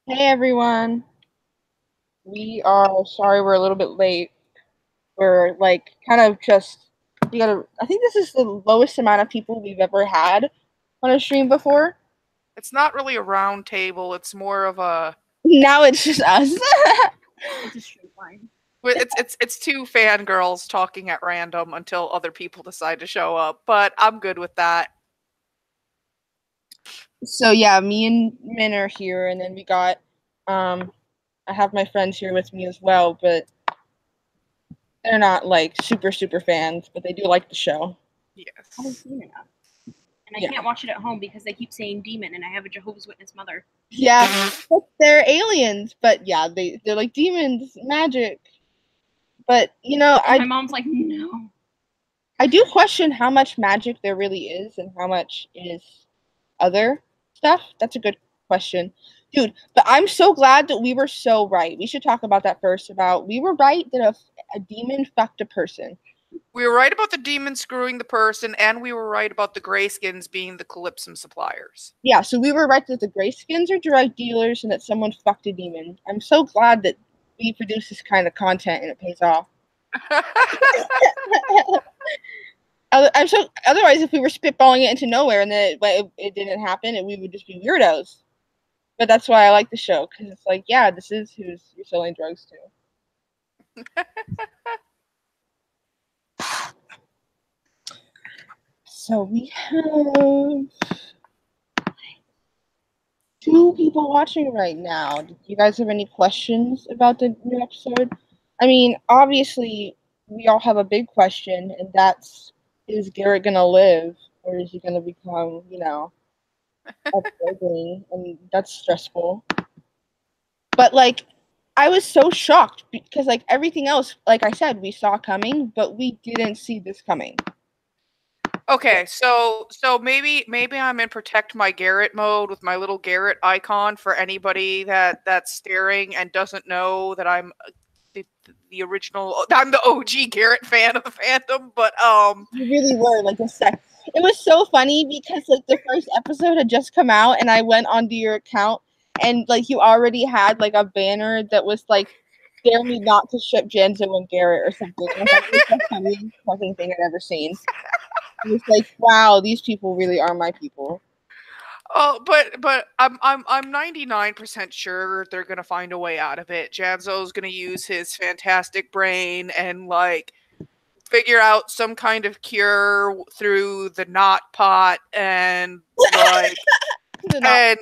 Hey everyone. We are sorry we're a little bit late. We're like kind of just we gotta I think this is the lowest amount of people we've ever had on a stream before. It's not really a round table. It's more of a Now it's just us. It's a straight line. it's two fangirls talking at random until other people decide to show up. But I'm good with that. So yeah, me and Min are here and then we got I have my friends here with me as well, but they're not like super fans, but they do like the show. I haven't Yes. seen enough. And I Yeah. can't watch it at home because they keep saying demon and I have a Jehovah's Witness mother. Yeah, but they're aliens, but yeah, they're like demons, magic. But And my mom's like, no. I do question how much magic there really is and how much is other stuff. That's a good question. Dude, but I'm so glad that we were so right. We should talk about that first. About we were right that a demon fucked a person. We were right about the demon screwing the person, and we were right about the Greyskins being the Calypsum suppliers. Yeah, so we were right that the Greyskins are drug dealers and that someone fucked a demon. I'm so glad that we produce this kind of content and it pays off. I'm so otherwise if we were spitballing it into nowhere and then it didn't happen and we would just be weirdos. But that's why I like the show because it's like, yeah, this is who's you're selling drugs to. So we have two people watching right now. Do you guys have any questions about the new episode? I mean, obviously, we all have a big question, and that's is Garrett gonna live or is he gonna become, a burgling? And that's stressful. But like, I was so shocked because like everything else, like I said, we saw coming, but we didn't see this coming. Okay, so maybe I'm in protect my Garrett mode with my little Garrett icon for anybody that's staring and doesn't know that I'm the original. I'm the OG Garrett fan of the fandom, but You really were like a sec. It was so funny because like the first episode had just come out, and I went onto your account, and like you already had like a banner that was like, "Dare me not to ship Janzo and Garrett" or something. And I thought it was the funniest fucking thing I'd ever seen. It was like, wow, these people really are my people. oh, but I'm 99% sure they're gonna find a way out of it. Janzo's gonna use his fantastic brain and like figure out some kind of cure through the knot pot and like and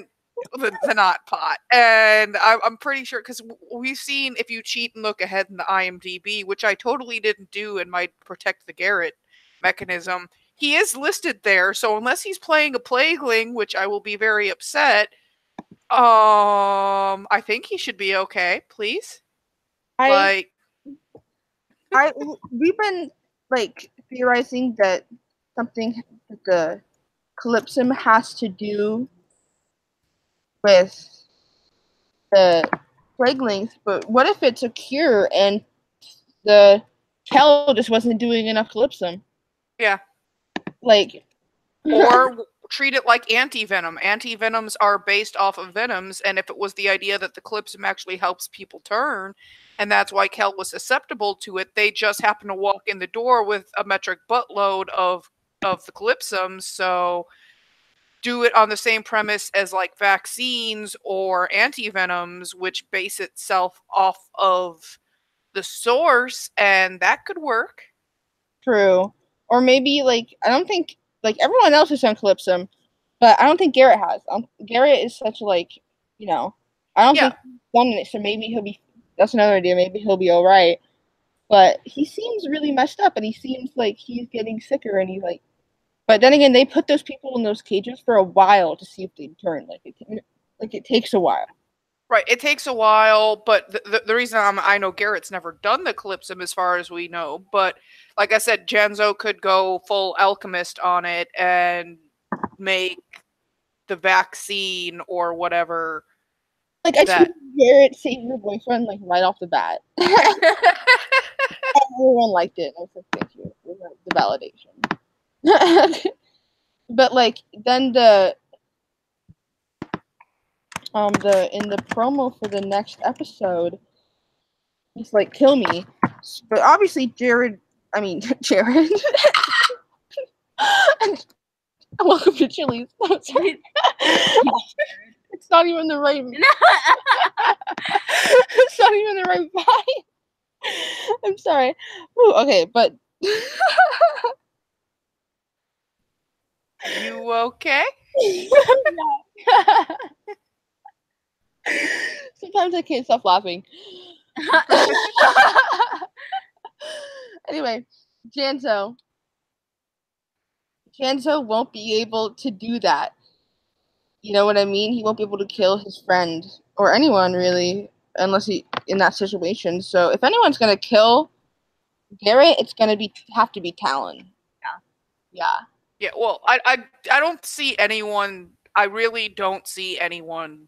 the knot pot. And I'm pretty sure because we've seen if you cheat and look ahead in the IMDb, which I totally didn't do and might protect the Garrett mechanism. He is listed there, so unless he's playing a plagueling, which I will be very upset, I think he should be okay, please. I Like, we've been like theorizing that something that the Calypsum has to do with the plaguelings, but what if it's a cure and the Kel just wasn't doing enough Calypsum? yeah. Like, Or treat it like anti-venom. Anti-venoms are based off of venoms, and if it was the idea that the Calypsum actually helps people turn, and that's why Kel was susceptible to it, they just happen to walk in the door with a metric buttload of the Calypsums, so do it on the same premise as like vaccines or anti-venoms, which base itself off of the source, and that could work. true. Or maybe like I don't think like everyone else is on Calypsum, but I don't think Garrett has. Garrett is such like I don't Yeah. think he's done it. So maybe he'll be. That's another idea. Maybe he'll be all right. But he seems really messed up, and he seems like he's getting sicker, and he's like. But then again, they put those people in those cages for a while to see if they turn. Like it takes a while. Right, it takes a while, but the reason I know Garrett's never done the Calypsum as far as we know, but like I said, Janzo could go full alchemist on it and make the vaccine or whatever Like I see that. Garrett save your boyfriend like right off the bat. Everyone liked it. I was like, thank you for the validation. But like then in the promo for the next episode, he's like, "Kill me," but obviously Jared. Jared. And welcome to Chili's. I'm sorry. It's not even the right. It's not even the right vibe. I'm sorry. Ooh, okay, but. You okay? Sometimes I can't stop laughing. Anyway, Janzo won't be able to do that. You know what I mean? He won't be able to kill his friend or anyone really, unless he in that situation. So if anyone's gonna kill Garrett, it's gonna have to be Talon. Yeah. Yeah. Well, I don't see anyone. I really don't see anyone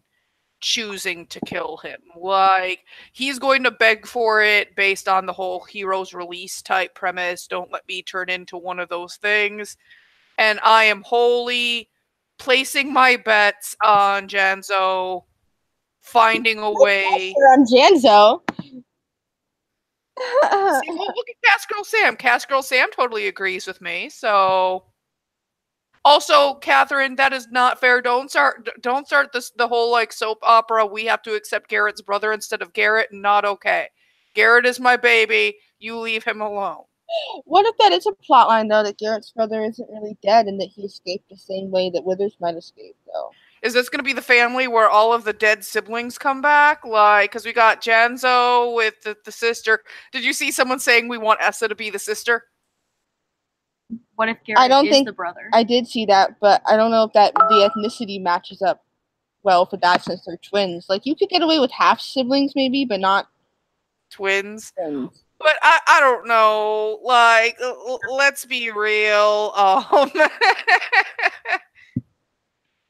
choosing to kill him. Like, he's going to beg for it based on the whole hero's release type premise. Don't let me turn into one of those things. And I am wholly placing my bets on Janzo finding a way. On Janzo. See, well, look at Cast Girl Sam. Cast Girl Sam totally agrees with me. So, also, Catherine, that is not fair. Don't start the whole like soap opera. We have to accept Garrett's brother instead of Garrett. Not okay. Garrett is my baby. You leave him alone. What if that is a plotline though, that Garrett's brother isn't really dead and that he escaped the same way that Withers might escape though? Is this going to be the family where all of the dead siblings come back? Like, because we got Janzo with the sister. Did you see someone saying we want Essa to be the sister? What if Garrett is the brother? I did see that, but I don't know if the ethnicity matches up well for that since they're twins. Like, you could get away with half siblings maybe, but not twins. But I don't know. Like, let's be real.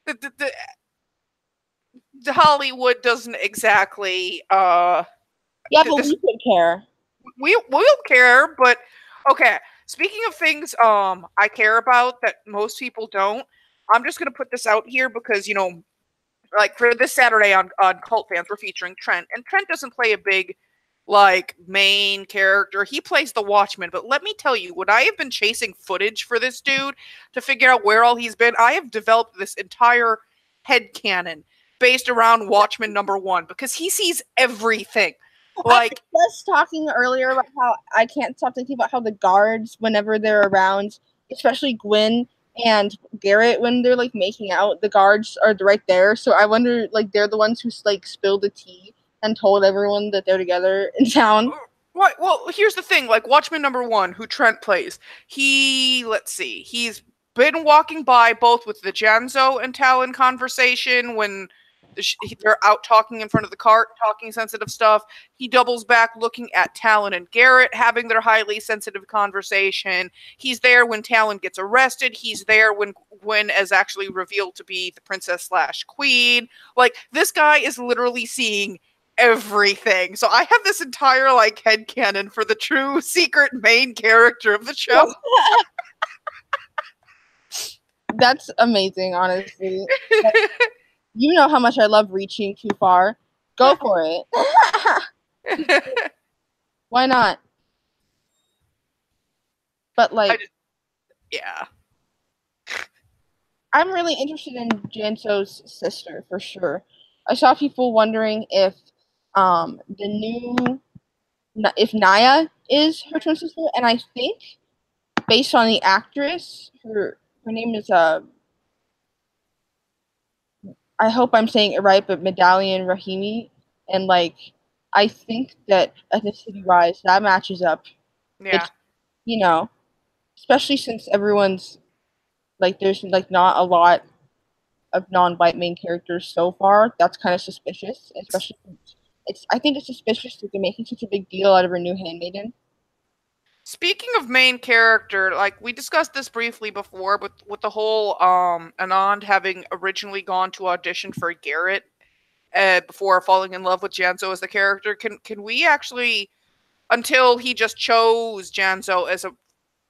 The Hollywood doesn't exactly. Yeah, but we could care. We'll care, but okay. Speaking of things I care about that most people don't, I'm just gonna put this out here because, you know, like for this Saturday on Cult Fans, we're featuring Trent, and Trent doesn't play a big like main character. He plays the Watchman, but let me tell you, when I have been chasing footage for this dude to figure out where all he's been, I have developed this entire headcanon based around Watchman #1 because he sees everything. Like, I was talking earlier about how I can't stop thinking about how the guards, whenever they're around, especially Gwen and Garrett, when they're like making out, the guards are right there. So I wonder, like, they're the ones who like spilled the tea and told everyone that they're together in town. Right. Well, here's the thing. Like, Watchman #1, who Trent plays, he's been walking by both with the Janzo and Talon conversation when they're out talking in front of the cart, talking sensitive stuff. He doubles back looking at Talon and Garrett having their highly sensitive conversation. He's there when Talon gets arrested. He's there when Gwen is actually revealed to be the princess/queen. Like, this guy is literally seeing everything. So I have this entire like headcanon for the true secret main character of the show. That's amazing, honestly. Like, you know how much I love reaching too far. Go for it. Why not? But like, yeah. I'm really interested in Janso's sister for sure. I saw people wondering if if Naya is her twin sister, and I think based on the actress, her name is I hope I'm saying it right, but Medallion Rahimi, and like I think that ethnicity wise that matches up. Yeah. You know, especially since everyone's like there's like not a lot of non-white main characters so far. That's kind of suspicious, especially I think it's suspicious that they're making such a big deal out of her new handmaiden. Speaking of main character, like we discussed this briefly before, but with the whole Anand having originally gone to audition for Garrett before falling in love with Janzo as the character, can we actually, until he just chose Janzo as a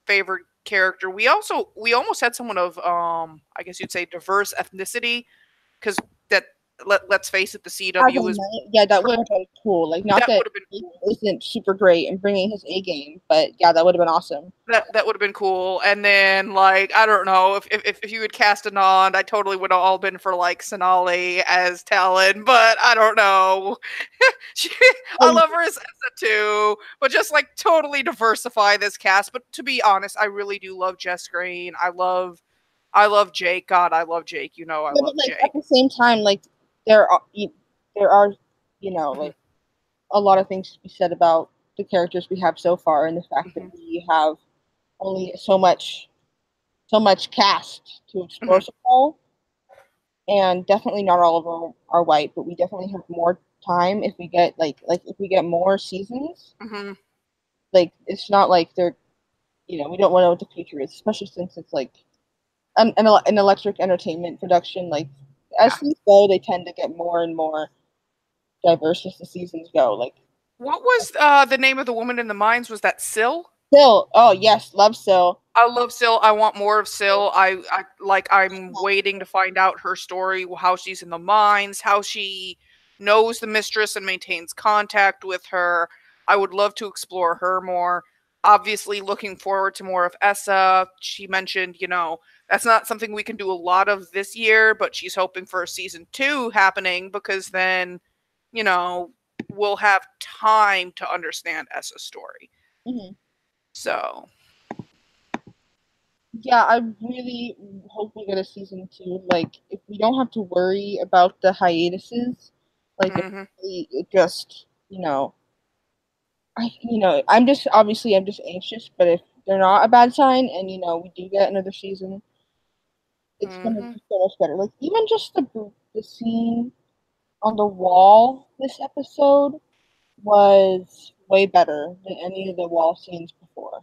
favorite character, we almost had someone of I guess you'd say diverse ethnicity, because that let's face it, the As CW a is knight, yeah, that would have been cool. Like, not that that would have been he isn't super great in bringing his A game, but yeah, that would have been awesome. that would have been cool. And then like I don't know if you had cast a Nond, I totally would have all been for like Sonali as Talon, but I don't know. I love her as Essa too, but just like totally diversify this cast. But to be honest, I really do love Jess Green. I love Jake. God, I love Jake. You know, I Yeah, love but like Jake. at the same time, like there are there are like a lot of things to be said about the characters we have so far, and the fact that we have only so much cast to explore so far, and definitely not all of them are white, but we definitely have more time if we get if we get more seasons. Like, it's not like they're we don't want to know what the future is, especially since it's like an electric entertainment production. Like, as things go, they tend to get more and more diverse as the seasons go. Like, what was the name of the woman in the mines? Was that Syl? Syl, oh yes, love Syl. I love Syl. I want more of Syl. I'm waiting to find out her story, how she's in the mines, how she knows the mistress and maintains contact with her. I would love to explore her more. Obviously, looking forward to more of Essa. She mentioned, that's not something we can do a lot of this year, but she's hoping for a season 2 happening because then, we'll have time to understand Essa's story. So. Yeah, I really hope we get a season 2. Like, if we don't have to worry about the hiatuses, like, if it just, I'm just anxious, but if they're not a bad sign, and we do get another season, it's gonna be so much better. Like, even just the scene on the wall this episode was way better than any of the wall scenes before.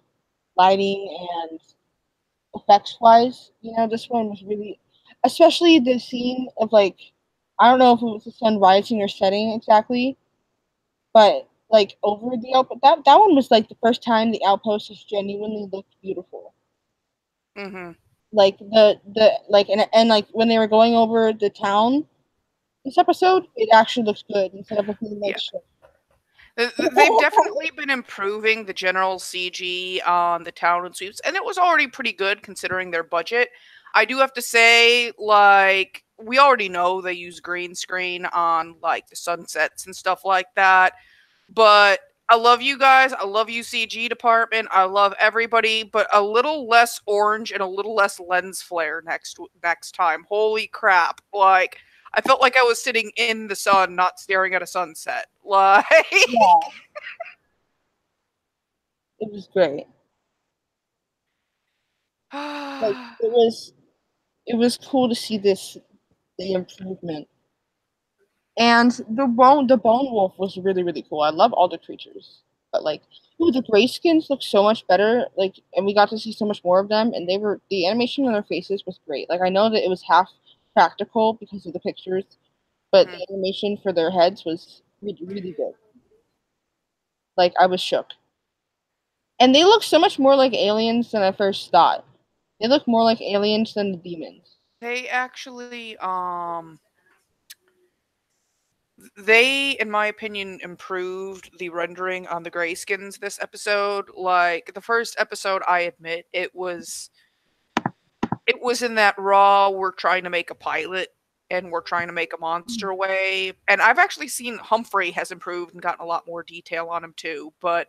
Lighting and effects wise, this one was really, especially the scene of like, I don't know if it was the sun rising or setting exactly, but like over the outpost, that one was like the first time the outpost just genuinely looked beautiful. Like the like and like when they were going over the town this episode, it actually looks good instead of looking like shit. They've definitely been improving the general CG on the town and sweeps, and it was already pretty good considering their budget. I do have to say, like, we already know they use green screen on, like, the sunsets and stuff like that, but I love you guys. I love you, CG department. I love everybody, but a little less orange and a little less lens flare next time. Holy crap. Like, I felt like I was sitting in the sun, not staring at a sunset. Like, yeah. It was great. Like, it was cool to see the improvement. And the bone wolf was really, really cool. I love all the creatures. But like, ooh, the grayskins look so much better, like, and we got to see so much more of them, and the animation on their faces was great. Like, I know that it was half practical because of the pictures, but the animation for their heads was really, really good. Like, I was shook. And they look so much more like aliens than I first thought. They look more like aliens than the demons. They actually, they, in my opinion, improved the rendering on the grayskins this episode. Like, the first episode, I admit, it was in that raw, we're trying to make a pilot and we're trying to make a monster way. And I've actually seen Humphrey has improved and gotten a lot more detail on him too. But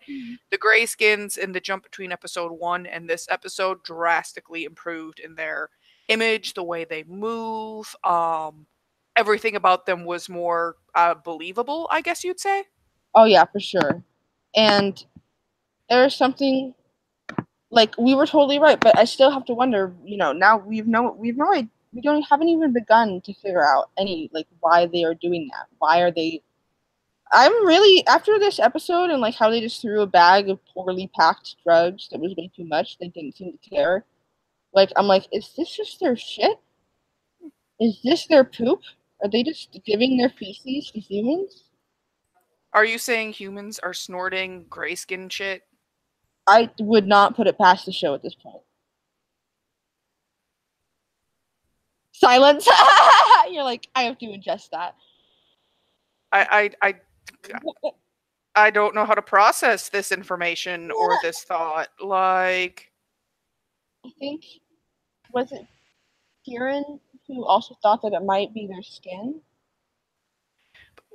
the grayskins in the jump between episode 1 and this episode drastically improved in their image, the way they move. Everything about them was more believable, I guess you'd say. Oh yeah, for sure. And there's something like, we were totally right, but I still have to wonder. Now we haven't even begun to figure out any, like, why they are doing that. Why are they? I'm really, after this episode and like how they just threw a bag of poorly packed drugs that was way too much. They didn't seem to care. Like, I'm like, is this just their shit? Is this their poop? Are they just giving their feces to humans? Are you saying humans are snorting grayskin shit? I would not put it past the show at this point. silence. You're like, I have to ingest that. I don't know how to process this information or this thought. Like, I think, was it Kieran who also thought that it might be their skin?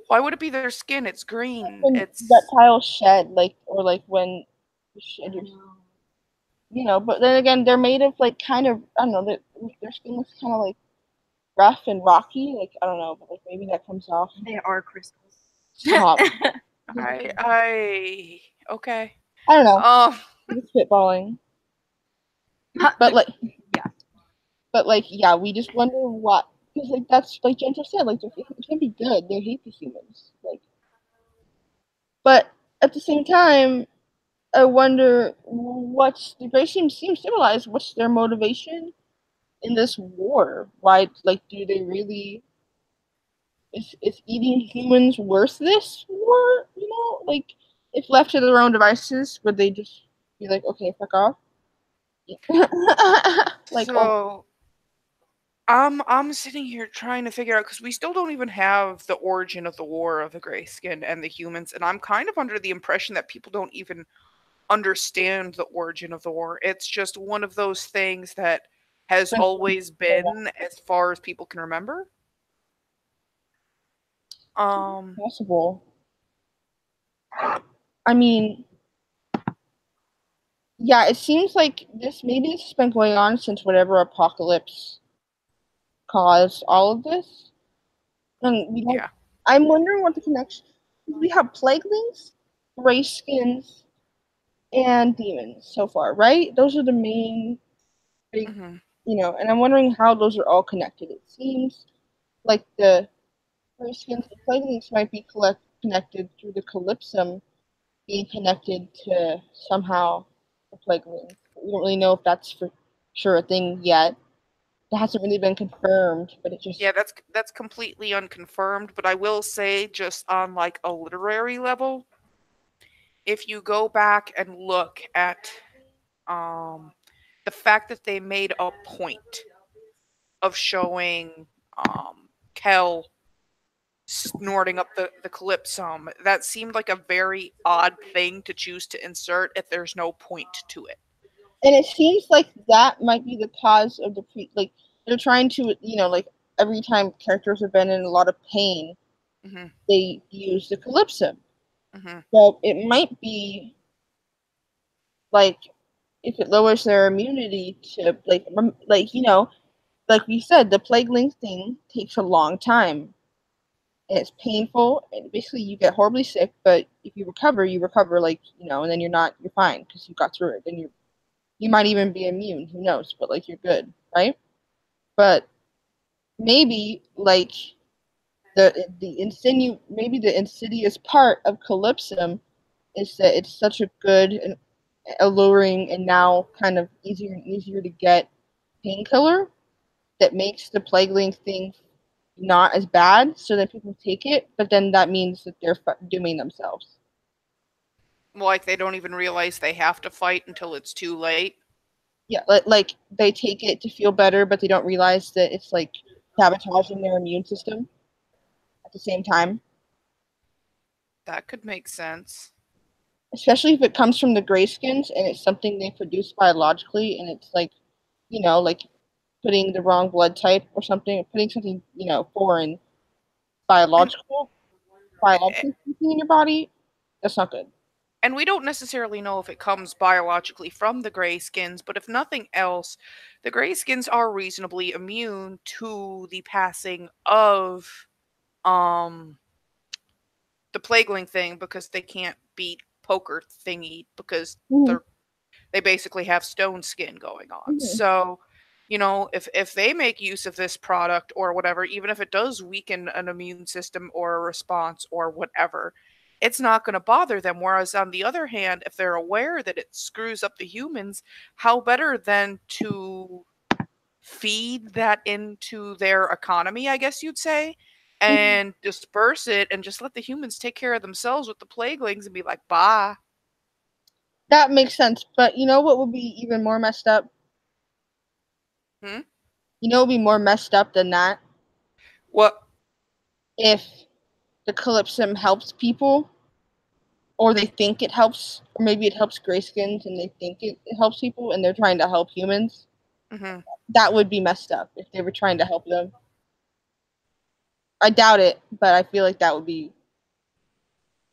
why would it be their skin? It's green. When It's reptiles shed, like, or like when you shed your, but then again, they're made of like kind of, I don't know, their skin looks kind of like rough and rocky. Like, I don't know, but like maybe that comes off. They are crystals. Stop. okay. I don't know. I'm spitballing. But like, yeah, we just wonder what, because like that's like Gentle said, like it can be good. They hate the humans, like, but at the same time, I wonder what's the Grey seems civilized. What's their motivation in this war? Why, like, do they really? Is eating humans worth this war? Like, if left to their own devices, would they just be like, okay, fuck off? Like, so I'm sitting here trying to figure out, because we still don't even have the origin of the war of the Grayskin and the humans, and I'm kind of under the impression that people don't even understand the origin of the war. It's just one of those things that has always been, as far as people can remember. Possible. I mean, yeah, it seems like this has been going on since whatever apocalypse caused all of this. And I'm wondering what the connection. We have plaguelings, grayskins, and demons so far, right? Those are the main big, and I'm wondering how those are all connected. It seems like the grayskins and plaguelings might be connected through the Colipsum being connected to somehow the plaguelings. We don't really know if that's for sure a thing yet. It hasn't really been confirmed, but it just that's completely unconfirmed. But I will say, just on like a literary level, if you go back and look at the fact that they made a point of showing Kel snorting up the Calypsum, that seemed like a very odd thing to choose to insert if there's no point to it. And it seems like that might be the cause of the they're trying to, like every time characters have been in a lot of pain, they use the Colipsum. So it might be like if it lowers their immunity to like we said, the plagueling thing takes a long time. And it's painful, and basically you get horribly sick, but if you recover, like, and then you're fine because you got through it. Then you might even be immune, who knows, but like you're good, right? But maybe like maybe the insidious part of Colipsum is that it's such a good and alluring and now kind of easier and easier to get painkiller that makes the plagueling thing not as bad, so that people take it, but then that means that they're dooming themselves. Like they don't even realize they have to fight until it's too late. Yeah, like they take it to feel better, but they don't realize that it's like sabotaging their immune system at the same time. That could make sense. Especially if it comes from the grayskins and it's something they produce biologically, and it's like, like putting the wrong blood type or something, putting something, foreign biologically in your body, that's not good. And we don't necessarily know if it comes biologically from the grayskins, but if nothing else, the grayskins are reasonably immune to the passing of the plagueling thing, because they can't beat poker thingy, because they basically have stone skin going on. So, if they make use of this product or whatever, even if it does weaken an immune system or a response or whatever, it's not going to bother them. Whereas on the other hand, if they're aware that it screws up the humans, how better than to feed that into their economy, I guess you'd say, and disperse it and just let the humans take care of themselves with the plaguelings and be like, bye. That makes sense. But you know what would be even more messed up? You know, it would be more messed up than that What? if the Calypsum helps people, or they think it helps, or maybe it helps Greyskins and they think it helps people and they're trying to help humans. Mm-hmm. That would be messed up if they were trying to help them. I doubt it, but I feel like that would be,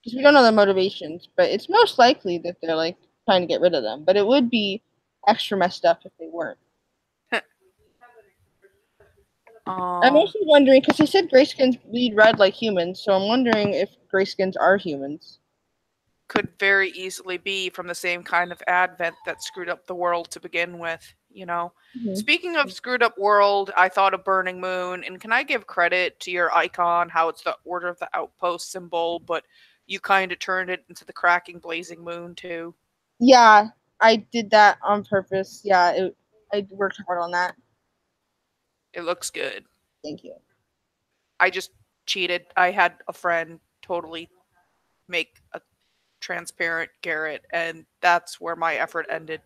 because we don't know their motivations, but it's most likely that they're like trying to get rid of them. But it would be extra messed up if they weren't. I'm also wondering, because they said Greyskins bleed red like humans, so I'm wondering if Greyskins are humans. Could very easily be from the same kind of advent that screwed up the world to begin with, you know? Mm-hmm. Speaking of screwed up world, I thought of Burning Moon, and can I give credit to your icon, how it's the Order of the Outpost symbol, but you kind of turned it into the cracking blazing moon too. Yeah, I did that on purpose. Yeah, I worked hard on that. It looks good. Thank you. I just cheated. I had a friend totally make a transparent Garrett, and that's where my effort ended.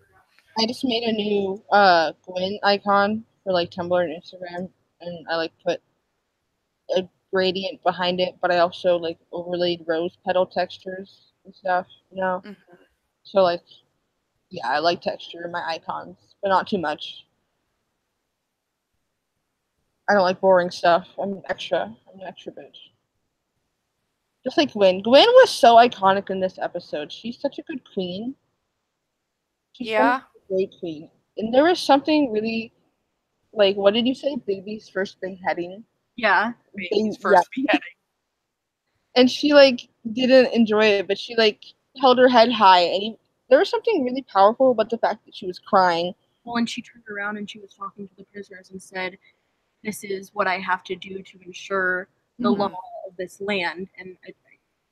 I just made a new Gwen icon for like Tumblr and Instagram, and I like put a gradient behind it, but I also like overlaid rose petal textures and stuff, you know? Mm-hmm. So like, yeah, I like texture in my icons, but not too much. I don't like boring stuff. I'm an extra bitch. Just like Gwen. Gwen was so iconic in this episode. She's such a good queen. She's Yeah. a great queen. And there was something really, like, what did you say? Baby's first beheading? Yeah. Baby's first beheading. And she, like, didn't enjoy it, but she, like, held her head high. And there was something really powerful about the fact that she was crying. Well, and she turned around and she was talking to the prisoners and said, "This is what I have to do to ensure the law of this land." And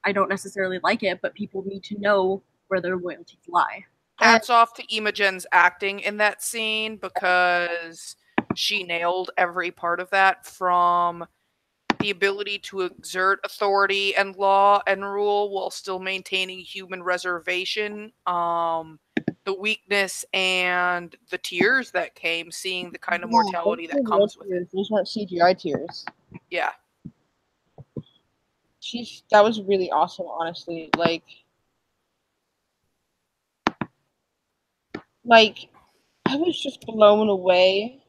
I don't necessarily like it, but people need to know where their loyalties lie. Hats off to Imogen's acting in that scene, because she nailed every part of that, from the ability to exert authority and law and rule while still maintaining human reservation, the weakness and the tears that came, seeing the kind of mortality that comes with it. Those weren't CGI tears. Yeah. That was really awesome, honestly. Like, I was just blown away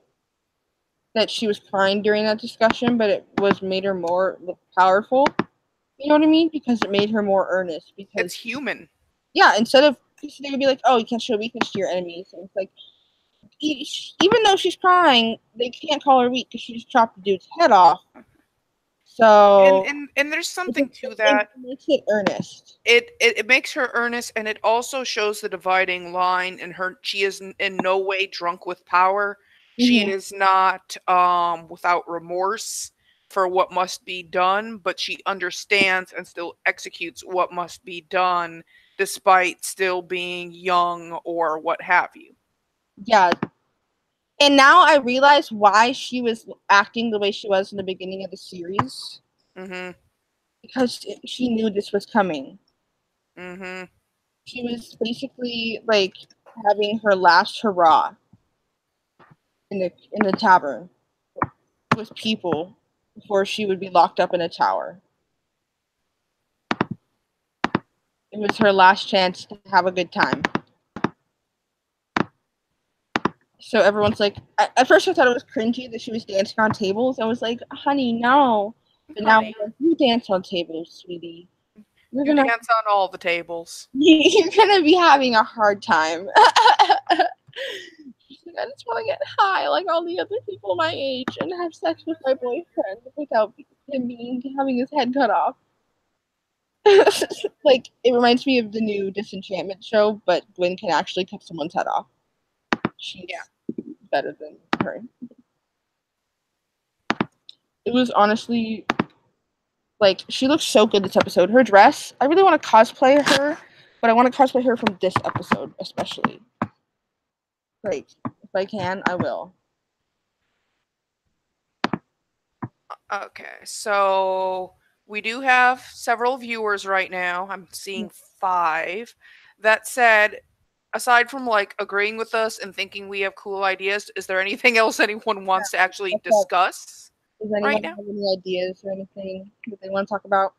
that she was crying during that discussion, but it made her more powerful. You know what I mean? Because it made her more earnest. Because it's human. Yeah, instead of, they would be like, oh, you can't show weakness to your enemies. And it's like, even though she's crying, they can't call her weak because she just chopped the dude's head off. So and there's something to that. It makes it earnest. It makes her earnest, and it also shows the dividing line in her. She is in no way drunk with power. Mm-hmm. She is not without remorse for what must be done, but she understands and still executes what must be done, despite still being young or what have you. Yeah. And now I realize why she was acting the way she was in the beginning of the series. Mm-hmm. Because she knew this was coming. Mm-hmm. She was basically like having her last hurrah in the tavern with people before she would be locked up in a tower. It was her last chance to have a good time. So everyone's like, at first I thought it was cringy that she was dancing on tables. I was like, honey, no. But now like, you dance on tables, sweetie. You dance on all the tables. You're gonna be having a hard time. She's like, I just want to get high like all the other people my age and have sex with my boyfriend without him having his head cut off. Like, it reminds me of the new Disenchantment show, but Gwen can actually cut someone's head off. She's better than her. It was honestly, like, she looks so good this episode. Her dress, I really want to cosplay her, but I want to cosplay her from this episode especially. Like, if I can, I will. Okay, so we do have several viewers right now. I'm seeing 5. That said, aside from like agreeing with us and thinking we have cool ideas, is there anything else anyone wants to actually discuss? Does anyone have any ideas or anything that they want to talk about?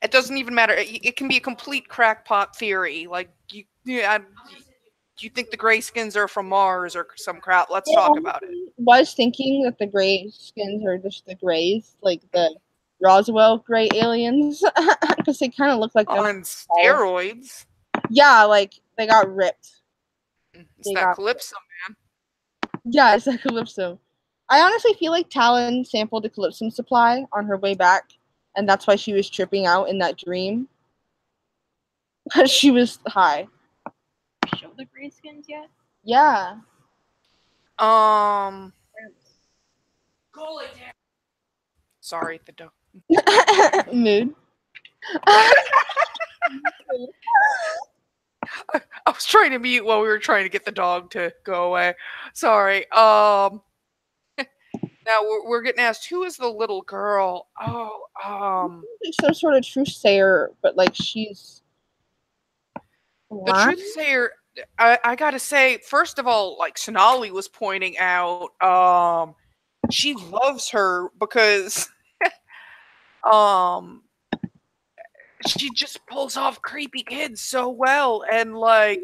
It doesn't even matter. It can be a complete crackpot theory. Like you think the Greyskins are from Mars or some crap? Let's talk about it. Was thinking that the Greyskins are just the Greys, like the Roswell Grey aliens, because they kind of look like them on steroids. Yeah, like they got ripped. It's that Calypso, man. Yeah, it's that Calypso. I honestly feel like Talon sampled the Colipsum supply on her way back, and that's why she was tripping out in that dream. Because she was high. Show the Greyskins yet? Yeah. Sorry, the dog. Mood. I was trying to mute while we were trying to get the dog to go away. Sorry. Now we're getting asked, who is the little girl? Some sort of truthsayer, but like she's the truthsayer. I gotta say, first of all, like Sonali was pointing out, she loves her because she just pulls off creepy kids so well, and like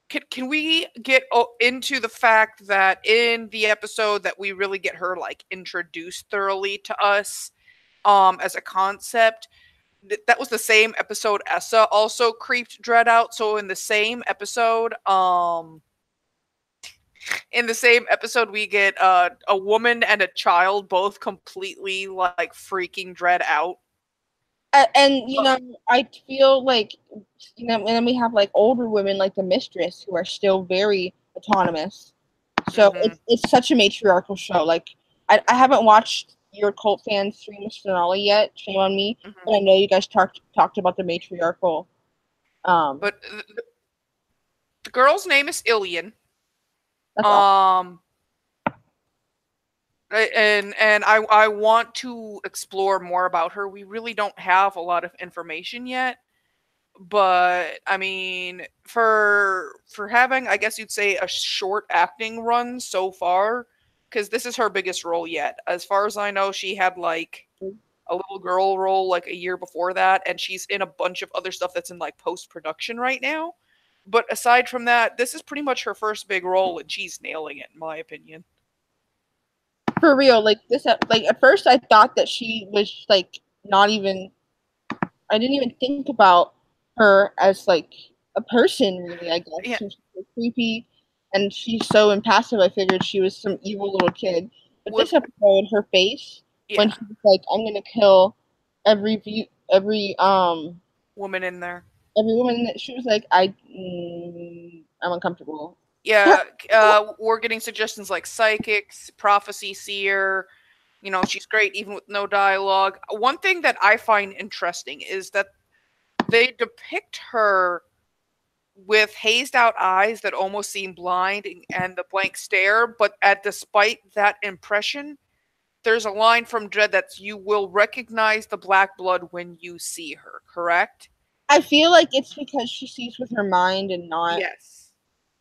can we get into the fact that in the episode that we really get her like introduced thoroughly to us as a concept, that was the same episode Essa also creeped Dread out. So in the same episode we get a woman and a child both completely like freaking Dread out. And you know, I feel like, you know, and then we have like older women like the Mistress who are still very autonomous. So it's such a matriarchal show. Like I haven't watched your cult fan stream with Sonali yet. Shame on me. But I know you guys talked about the matriarchal. But the girl's name is Ilian. That's awesome. And I want to explore more about her. We really don't have a lot of information yet, but I mean, for having, I guess you'd say, a short acting run so far, because this is her biggest role yet. As far as I know, she had like a little girl role like a year before that, and she's in a bunch of other stuff that's in like post-production right now. But aside from that, this is pretty much her first big role, and she's nailing it, in my opinion. For real, like this, like at first I thought that she was like not even. I didn't even think about her as like a person, really. I guess she was so creepy, and she's so impassive. I figured she was some evil little kid. But this episode, her face when she was like, "I'm gonna kill every woman in there." Every woman, she was like, I'm uncomfortable. Yeah, we're getting suggestions like psychics, prophecy seer. You know, she's great even with no dialogue. One thing that I find interesting is that they depict her with hazed out eyes that almost seem blind and the blank stare, but despite that impression, there's a line from Dread that's, you will recognize the black blood when you see her, correct? I feel like it's because she sees with her mind and not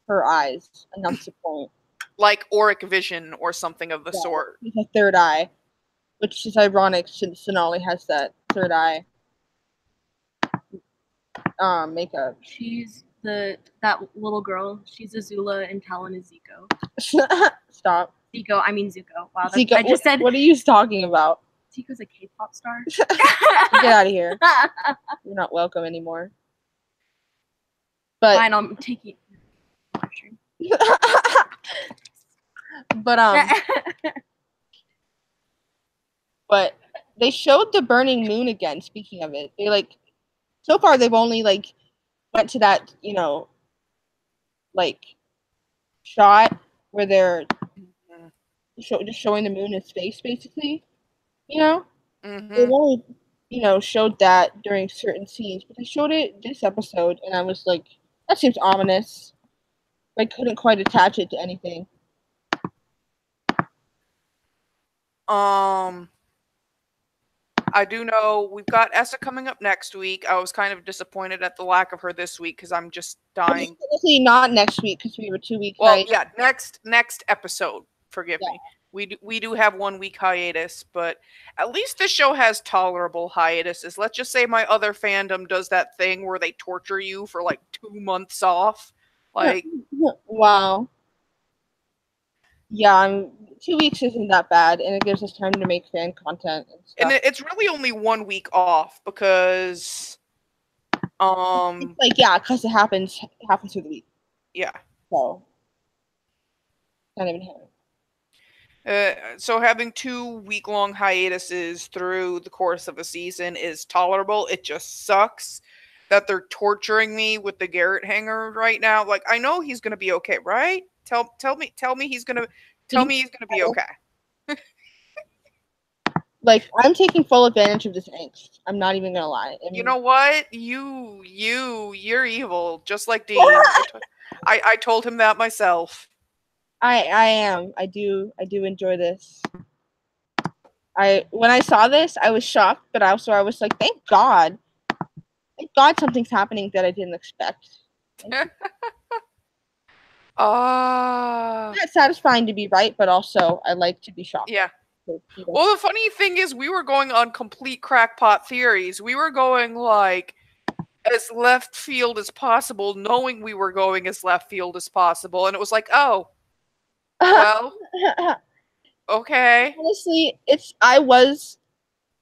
her eyes, and that's the point. Like auric vision or something of the sort. She's a third eye, which is ironic since Sonali has that third eye makeup. She's that little girl. She's Azula and Talon is Zico. Stop. Zico, I mean Zuko. Wow, Zico, I just said. What are you talking about? Zico's a K-pop star. Get out of here. You're not welcome anymore. But fine, I'm taking. But they showed the burning moon again. Speaking of it, they like so far they've only like went to that, you know, like shot where they're just showing the moon in space, basically. You know, they've only, you know, showed that during certain scenes, but they showed it this episode, and I was like, that seems ominous. I couldn't quite attach it to anything. I I do know we've got Essa coming up next week. I was kind of disappointed at the lack of her this week because I'm just dying. Technically not next week because we were 2 weeks, Well, right? yeah, next episode. Forgive me. We do have 1 week hiatus, but at least the show has tolerable hiatuses. Let's just say my other fandom does that thing where they torture you for like 2 months off. Like, wow. Yeah, 2 weeks isn't that bad, and it gives us time to make fan content and stuff. and it's really only 1 week off because, It's like, yeah, because it happens through the week. Yeah. So, not even happening. So having 2 week-long hiatuses through the course of a season is tolerable. It just sucks that they're torturing me with the Garrett hanger right now. Like, I know he's gonna be okay, right? Tell me he's gonna be okay. Like, I'm taking full advantage of this angst. I'm not even gonna lie. You know what? You're evil, just like Dean. I told him that myself. I am. I do enjoy this. When I saw this, I was shocked, but also I was like, thank God. Thank God something's happening that I didn't expect. It's satisfying to be right, but also I like to be shocked. Yeah. Well, the funny thing is we were going on complete crackpot theories. We were going like as left field as possible, knowing we were going as left field as possible. And it was like, oh, well, okay. Honestly,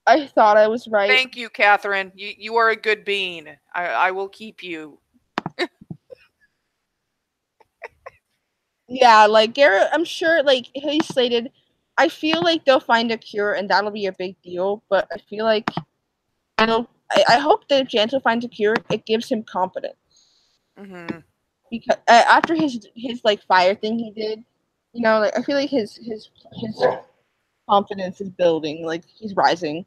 I thought I was right. Thank you, Catherine. You are a good bean. I will keep you. Yeah, like Garrett, I'm sure, like, he's slated. I feel like they'll find a cure, and that'll be a big deal. But I feel like I hope that if Janto finds a cure, it gives him confidence. Mm-hmm. Because after his like fire thing he did, you know, like I feel like his confidence is building. Like he's rising.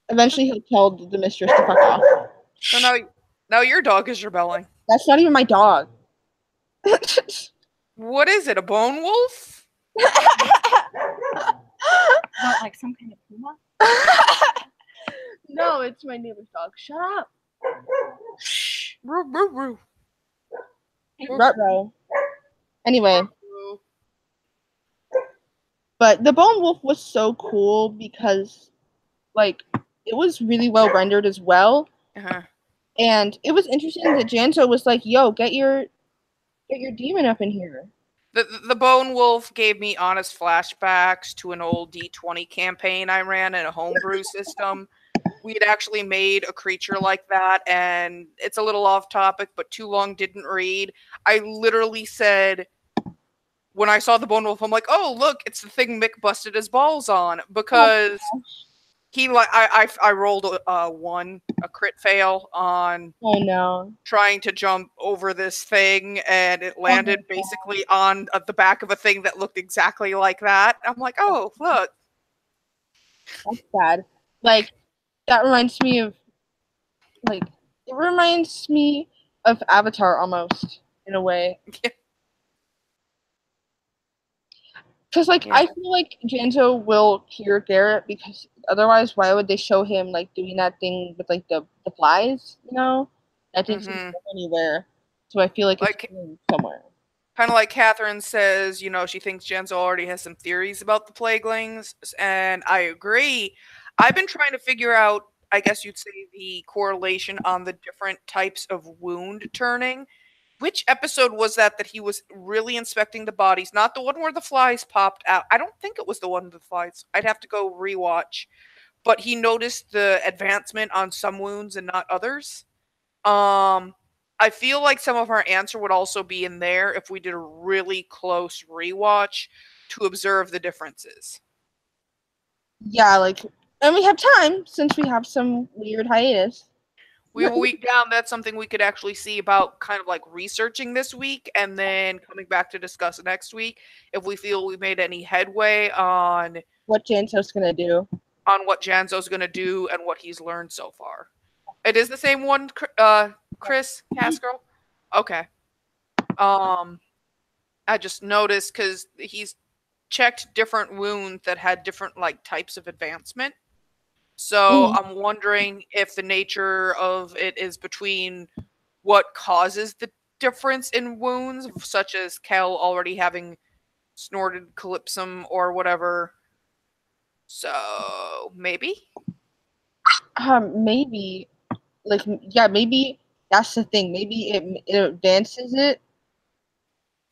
Eventually, he'll tell the mistress to fuck off. So now your dog is rebelling. That's not even my dog. What is it? A bone wolf? What, like some kind of puma? No, it's my neighbor's dog. Shut up. Shh. Roo. Rutro. Anyway. But the bone wolf was so cool because, like, it was really well rendered as well. Uh-huh. And it was interesting that Janto was like, yo, get your demon up in here. The Bone Wolf gave me honest flashbacks to an old D20 campaign I ran in a homebrew system. We had actually made a creature like that, and it's a little off topic, but too long didn't read. I literally said, when I saw the Bone Wolf, I'm like, oh, look, it's the thing Mick busted his balls on, because I rolled a crit fail on trying to jump over this thing, and it landed basically on the back of a thing that looked exactly like that. I'm like, oh, look. That's bad. Like, that reminds me of, like, it reminds me of Avatar almost, in a way. Yeah. Because, like, I feel like Janto will cure Garrett, because otherwise, why would they show him, like, doing that thing with, like, the flies, you know? That didn't seem to go anywhere. So I feel like it's going somewhere. Kind of like Catherine says, you know, she thinks Janto already has some theories about the Plaguelings, and I agree. I've been trying to figure out, I guess you'd say, the correlation on the different types of wound turning. Which episode was that he was really inspecting the bodies? Not the one where the flies popped out. I don't think it was the one with the flies. I'd have to go rewatch. But he noticed the advancement on some wounds and not others. I feel like some of our answer would also be in there if we did a really close rewatch to observe the differences. Yeah, like, and we have time since we have some weird hiatus. We have a week down. That's something we could actually see about kind of like researching this week and then coming back to discuss next week if we feel we made any headway on what Janto's going to do. On what Janto's going to do and what he's learned so far. It is the same one, Chris Casgirl? Okay. I just noticed because he's checked different wounds that had different like types of advancement. So I'm wondering if the nature of it is between what causes the difference in wounds, such as Kel already having snorted Colipsum or whatever. So maybe. Maybe, like, yeah, maybe that's the thing. Maybe it advances it.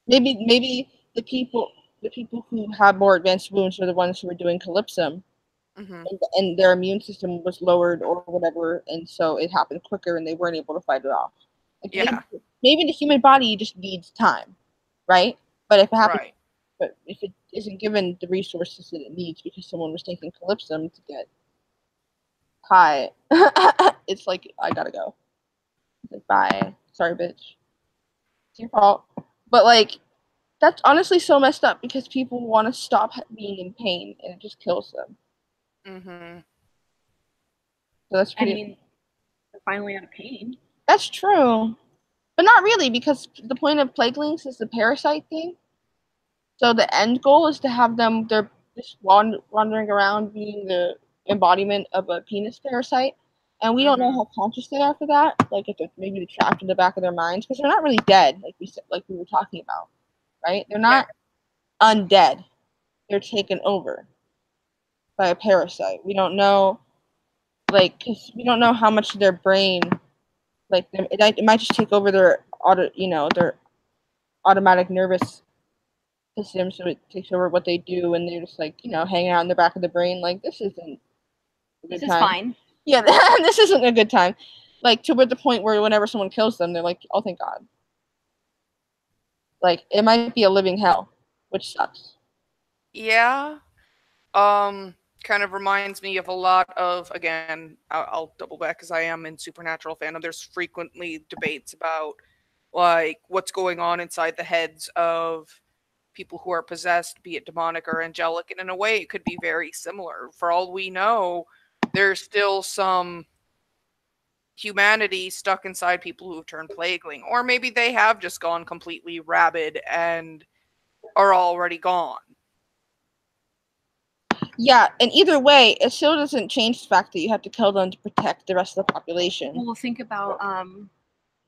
Maybe the people who have more advanced wounds are the ones who are doing Calypsum, and their immune system was lowered or whatever, and so it happened quicker, and they weren't able to fight it off. Like, Yeah. maybe the human body just needs time, right? But if it happens, Right. but if it isn't given the resources that it needs because someone was taking Calypsum to get high, it's like, I gotta go. It's like, bye. Sorry, bitch. It's your fault. But, like, that's honestly so messed up because people want to stop being in pain and it just kills them. So that's pretty. I mean, they're finally out of pain. That's true. But not really, because the point of plaguelings is the parasite thing. So the end goal is to have them, they're just wandering around being the embodiment of a penis parasite. And we don't know how conscious they are for that. Like, if they're maybe trapped in the back of their minds, because they're not really dead, like we were talking about, right? They're not undead. They're taken over by a parasite. We don't know, like, because we don't know how much of their brain, like, it might just take over their their automatic nervous system, so it takes over what they do, and they're just like, hanging out in the back of the brain, like, this isn't a good This time. is fine. Yeah, this isn't a good time. Like, to the point where whenever someone kills them, they're like, oh, thank God. Like, it might be a living hell, which sucks. Yeah. Kind of reminds me of a lot of, again, I'll double back because I am in supernatural fandom. There's frequently debates about, like, what's going on inside the heads of people who are possessed, be it demonic or angelic, and in a way it could be very similar. For all we know, there's still some humanity stuck inside people who have turned plagueling, or maybe they have just gone completely rabid and are already gone. Yeah, and either way, it still doesn't change the fact that you have to kill them to protect the rest of the population. Well, think about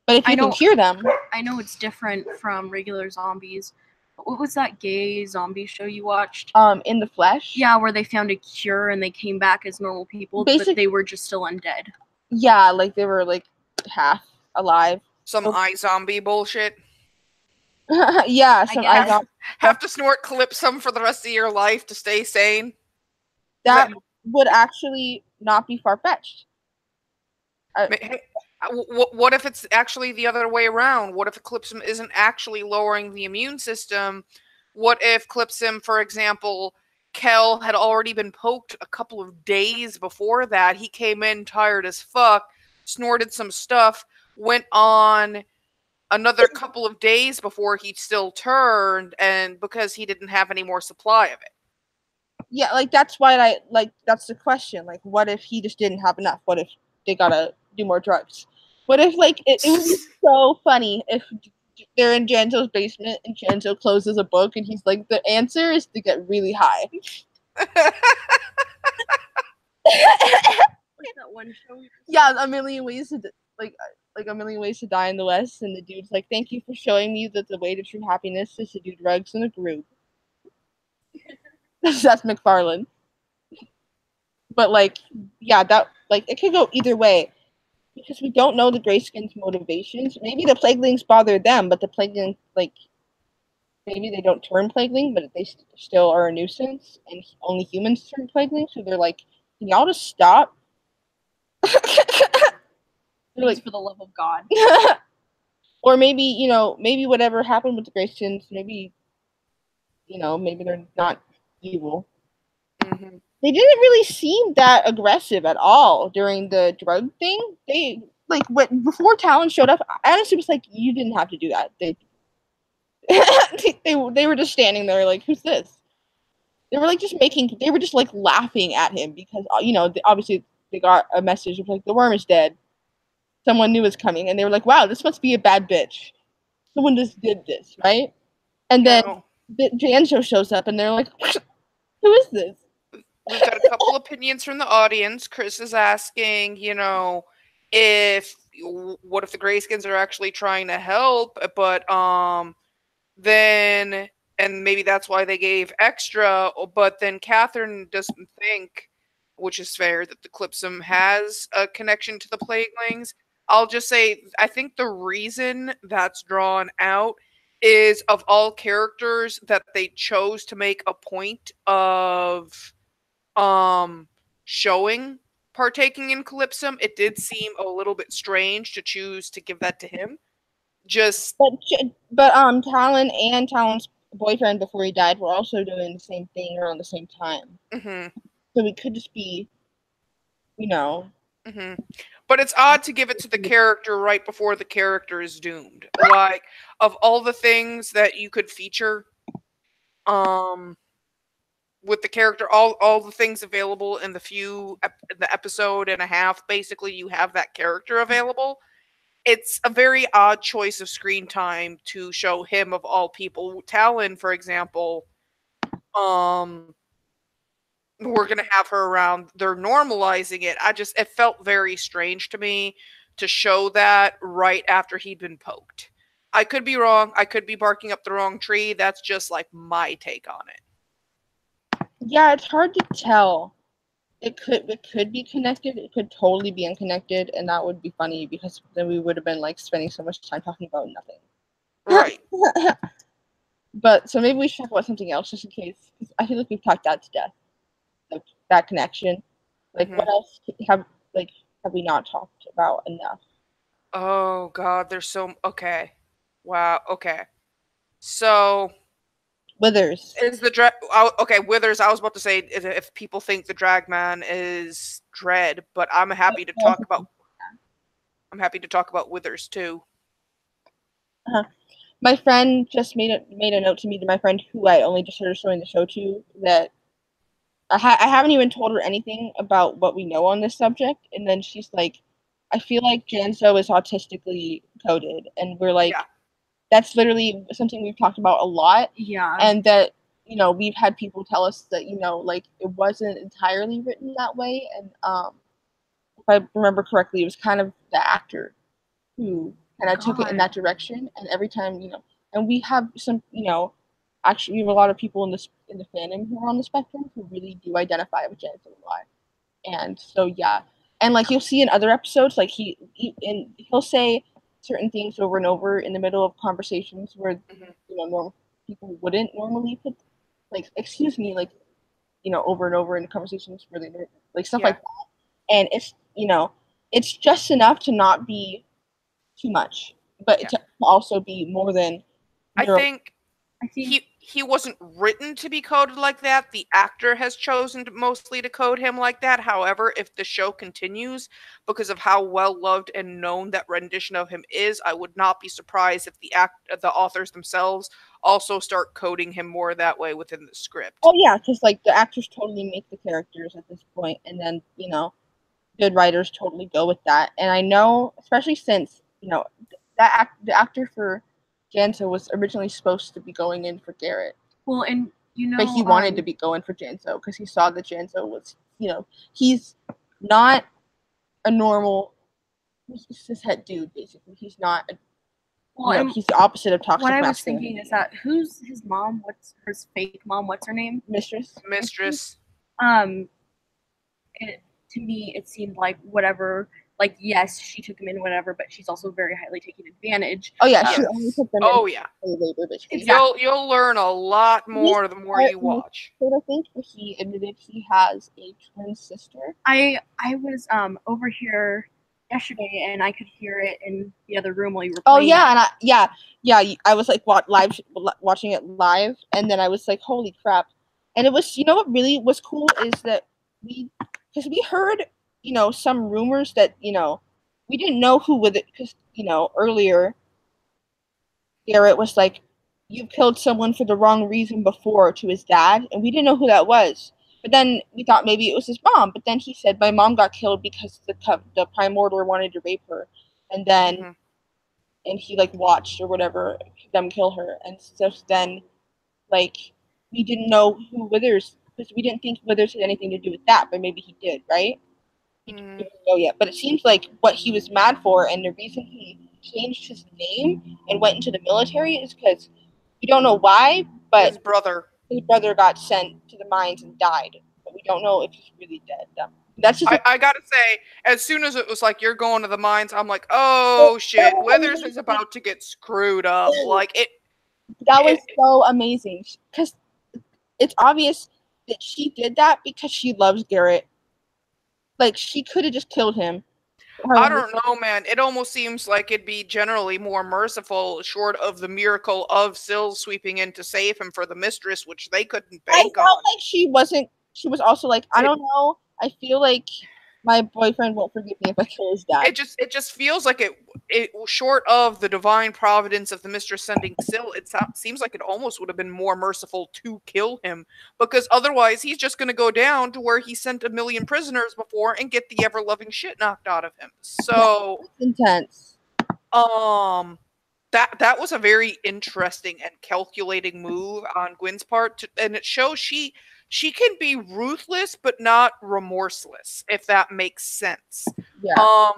but if you can cure them, I know it's different from regular zombies. What was that gay zombie show you watched? In the Flesh. Yeah, where they found a cure and they came back as normal people, but they were just still undead. Yeah, like they were like half alive. Some iZombie bullshit. Yeah, some iZombie. Have to snort Calypsum for the rest of your life to stay sane. That would actually not be far-fetched. What if it's actually the other way around? What if Calypsum isn't actually lowering the immune system? What if Calypsum, for example, Kel had already been poked a couple of days before that? He came in tired as fuck, snorted some stuff, went on another couple of days before he still turned, and because he didn't have any more supply of it. Yeah, like, that's why that's the question. Like, what if he just didn't have enough? What if they gotta do more drugs? What if, like, it would be so funny if they're in Janzo's basement and Janzo closes a book and he's like, the answer is to get really high. What's that one show? Yeah, A Million Ways to like A Million Ways to Die in the West, and the dude's like, thank you for showing me that the way to true happiness is to do drugs in a group. That's McFarlane. But, like, yeah, that, like, it could go either way because we don't know the Greyskins' motivations. Maybe the Plaguelings bother them, but the Plaguelings, like, maybe they don't turn Plagueling, but they still are a nuisance, and only humans turn Plagueling, so they're like, can y'all just stop? Please, for the love of God. Or maybe, maybe whatever happened with the Greyskins, maybe, maybe they're not evil. Mm-hmm. They didn't really seem that aggressive at all during the drug thing. They, like, before Talon showed up, I honestly was like, you didn't have to do that. They were just standing there like, who's this? They were like they were just like laughing at him because, obviously they got a message of like, the worm is dead. Someone new is coming, and they were like, wow, this must be a bad bitch. Someone just did this, right? And then Janzo shows up, and they're like, who is this? we've got a couple opinions from the audience. Chris is asking, what if the Greyskins are actually trying to help, but then, and maybe that's why they gave extra, but then Catherine doesn't think, which is fair, that the Calypsum has a connection to the Plaguelings. I'll just say, I think the reason that's drawn out is, of all characters that they chose to make a point of showing partaking in Calypsum, it did seem a little bit strange to choose to give that to him. But Talon and Talon's boyfriend before he died were also doing the same thing around the same time. Mm-hmm. So it could just be, Mm-hmm. But it's odd to give it to the character right before the character is doomed. Like, of all the things that you could feature, with the character, all the things available in the episode and a half, basically you have that character available. It's a very odd choice of screen time to show him of all people. Talon, for example, we're gonna have her around. They're normalizing it. It felt very strange to me to show that right after he'd been poked. I could be wrong. I could be barking up the wrong tree. That's just like my take on it. Yeah, it's hard to tell. It could be connected. It could totally be unconnected, and that would be funny because then we would have been like spending so much time talking about nothing. Right. But so maybe we should talk about something else just in case. Because I feel like we've talked that to death. Like that connection. Like what else have we not talked about enough? Oh God, there's so okay. Wow. Okay. So Withers is the okay? Withers. I was about to say if people think the Dragman is Dread, but I'm happy to talk about. I'm happy to talk about Withers too. My friend just made a note to me, to my friend who I only just started showing the show to, that I haven't even told her anything about what we know on this subject, and then she's like, I feel like Janso is autistically coded, and we're like, that's literally something we've talked about a lot. Yeah. And that, we've had people tell us that, like it wasn't entirely written that way. And if I remember correctly, it was kind of the actor who kind of took it in that direction. And every time, and we have some, actually we have a lot of people in the fandom who are on the spectrum who really do identify with Jansen a lot. And so yeah. And like you'll see in other episodes, like he'll say certain things over and over in the middle of conversations where normal people wouldn't normally put, like, excuse me, like, over and over in conversations where they like stuff like that. And it's just enough to not be too much, but to also be more than I think he wasn't written to be coded like that. The actor has chosen mostly to code him like that. However, if the show continues, because of how well loved and known that rendition of him is, I would not be surprised if the authors themselves also start coding him more that way within the script. Oh yeah, because like the actors totally make the characters at this point, and then good writers totally go with that. And I know, especially since the actor for Janso was originally supposed to be going in for Garrett. Well, and but he wanted to be going for Janso because he saw that Janso was, he's not a normal cishet dude. Basically, he's not. He's the opposite of toxic masculinity. What I was thinking is that who's his mom? What's his fake mom? What's her name? Mistress. To me, it seemed like whatever. Like, yes, she took him in, whatever, but she's also very highly taking advantage. Oh yeah, she only took them in labor, exactly. You'll learn a lot more the more you watch. I think he admitted he has a twin sister. I was over here yesterday, and I could hear it in the other room while you were playing. Oh yeah, and I was like watching it live, and then I was like, holy crap! And it was, what really was cool is that we heard some rumors that we didn't know who with it, because earlier Garrett was like, you killed someone for the wrong reason before, to his dad, and we didn't know who that was. But then we thought maybe it was his mom. But then he said, my mom got killed because the Primordial wanted to rape her. And then, and he, like, watched or whatever them kill her. And so then, like, we didn't know who Withers because we didn't think Withers had anything to do with that, but maybe he did, right? He didn't know yet, but it seems like what he was mad for, and the reason he changed his name and went into the military is because we don't know why, but his brother got sent to the mines and died, but we don't know if he's really dead. That's just I gotta say, as soon as it was like you're going to the mines, I'm like, oh shit, Withers is about to get screwed up. Like it. That was so amazing because it's obvious that she did that because she loves Garrett. Like she could have just killed him. I don't know, man. It almost seems like it'd be generally more merciful, short of the miracle of Syl sweeping in to save him for the mistress, which they couldn't bank on. Like she wasn't. She was also like, I don't know. I feel like my boyfriend won't forgive me if I kill his dad. It just feels like it short of the divine providence of the mistress sending Syl, it seems like it almost would have been more merciful to kill him, because otherwise he's just going to go down to where he sent 1 million prisoners before and get the ever-loving shit knocked out of him. So intense. That was a very interesting and calculating move on Gwen's part, and it shows she can be ruthless but not remorseless, if that makes sense. Yeah.